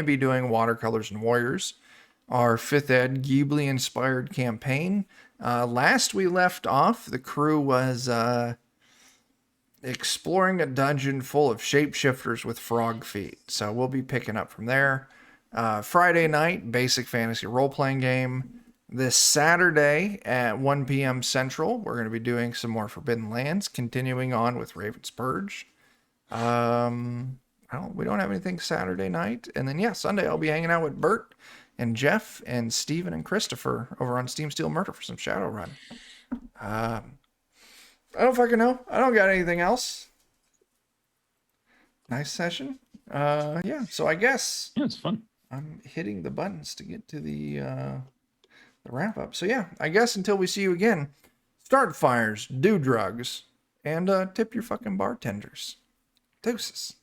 be doing Watercolors and Warriors, our 5th ed Ghibli inspired campaign. Last we left off, the crew was exploring a dungeon full of shapeshifters with frog feet. So we'll be picking up from there. Friday night, basic fantasy role-playing game. This Saturday at 1 p.m. Central, we're going to be doing some more Forbidden Lands, continuing on with Raven's Purge. We don't have anything Saturday night. And then, Sunday I'll be hanging out with Bert and Jeff and Steven and Christopher over on Steam Steel Murder for some Shadowrun. I don't fucking know. I don't got anything else. Nice session. So I guess Yeah, it's fun. I'm hitting the buttons to get to the wrap up. So I guess until we see you again, start fires, do drugs, and tip your fucking bartenders. Deuces.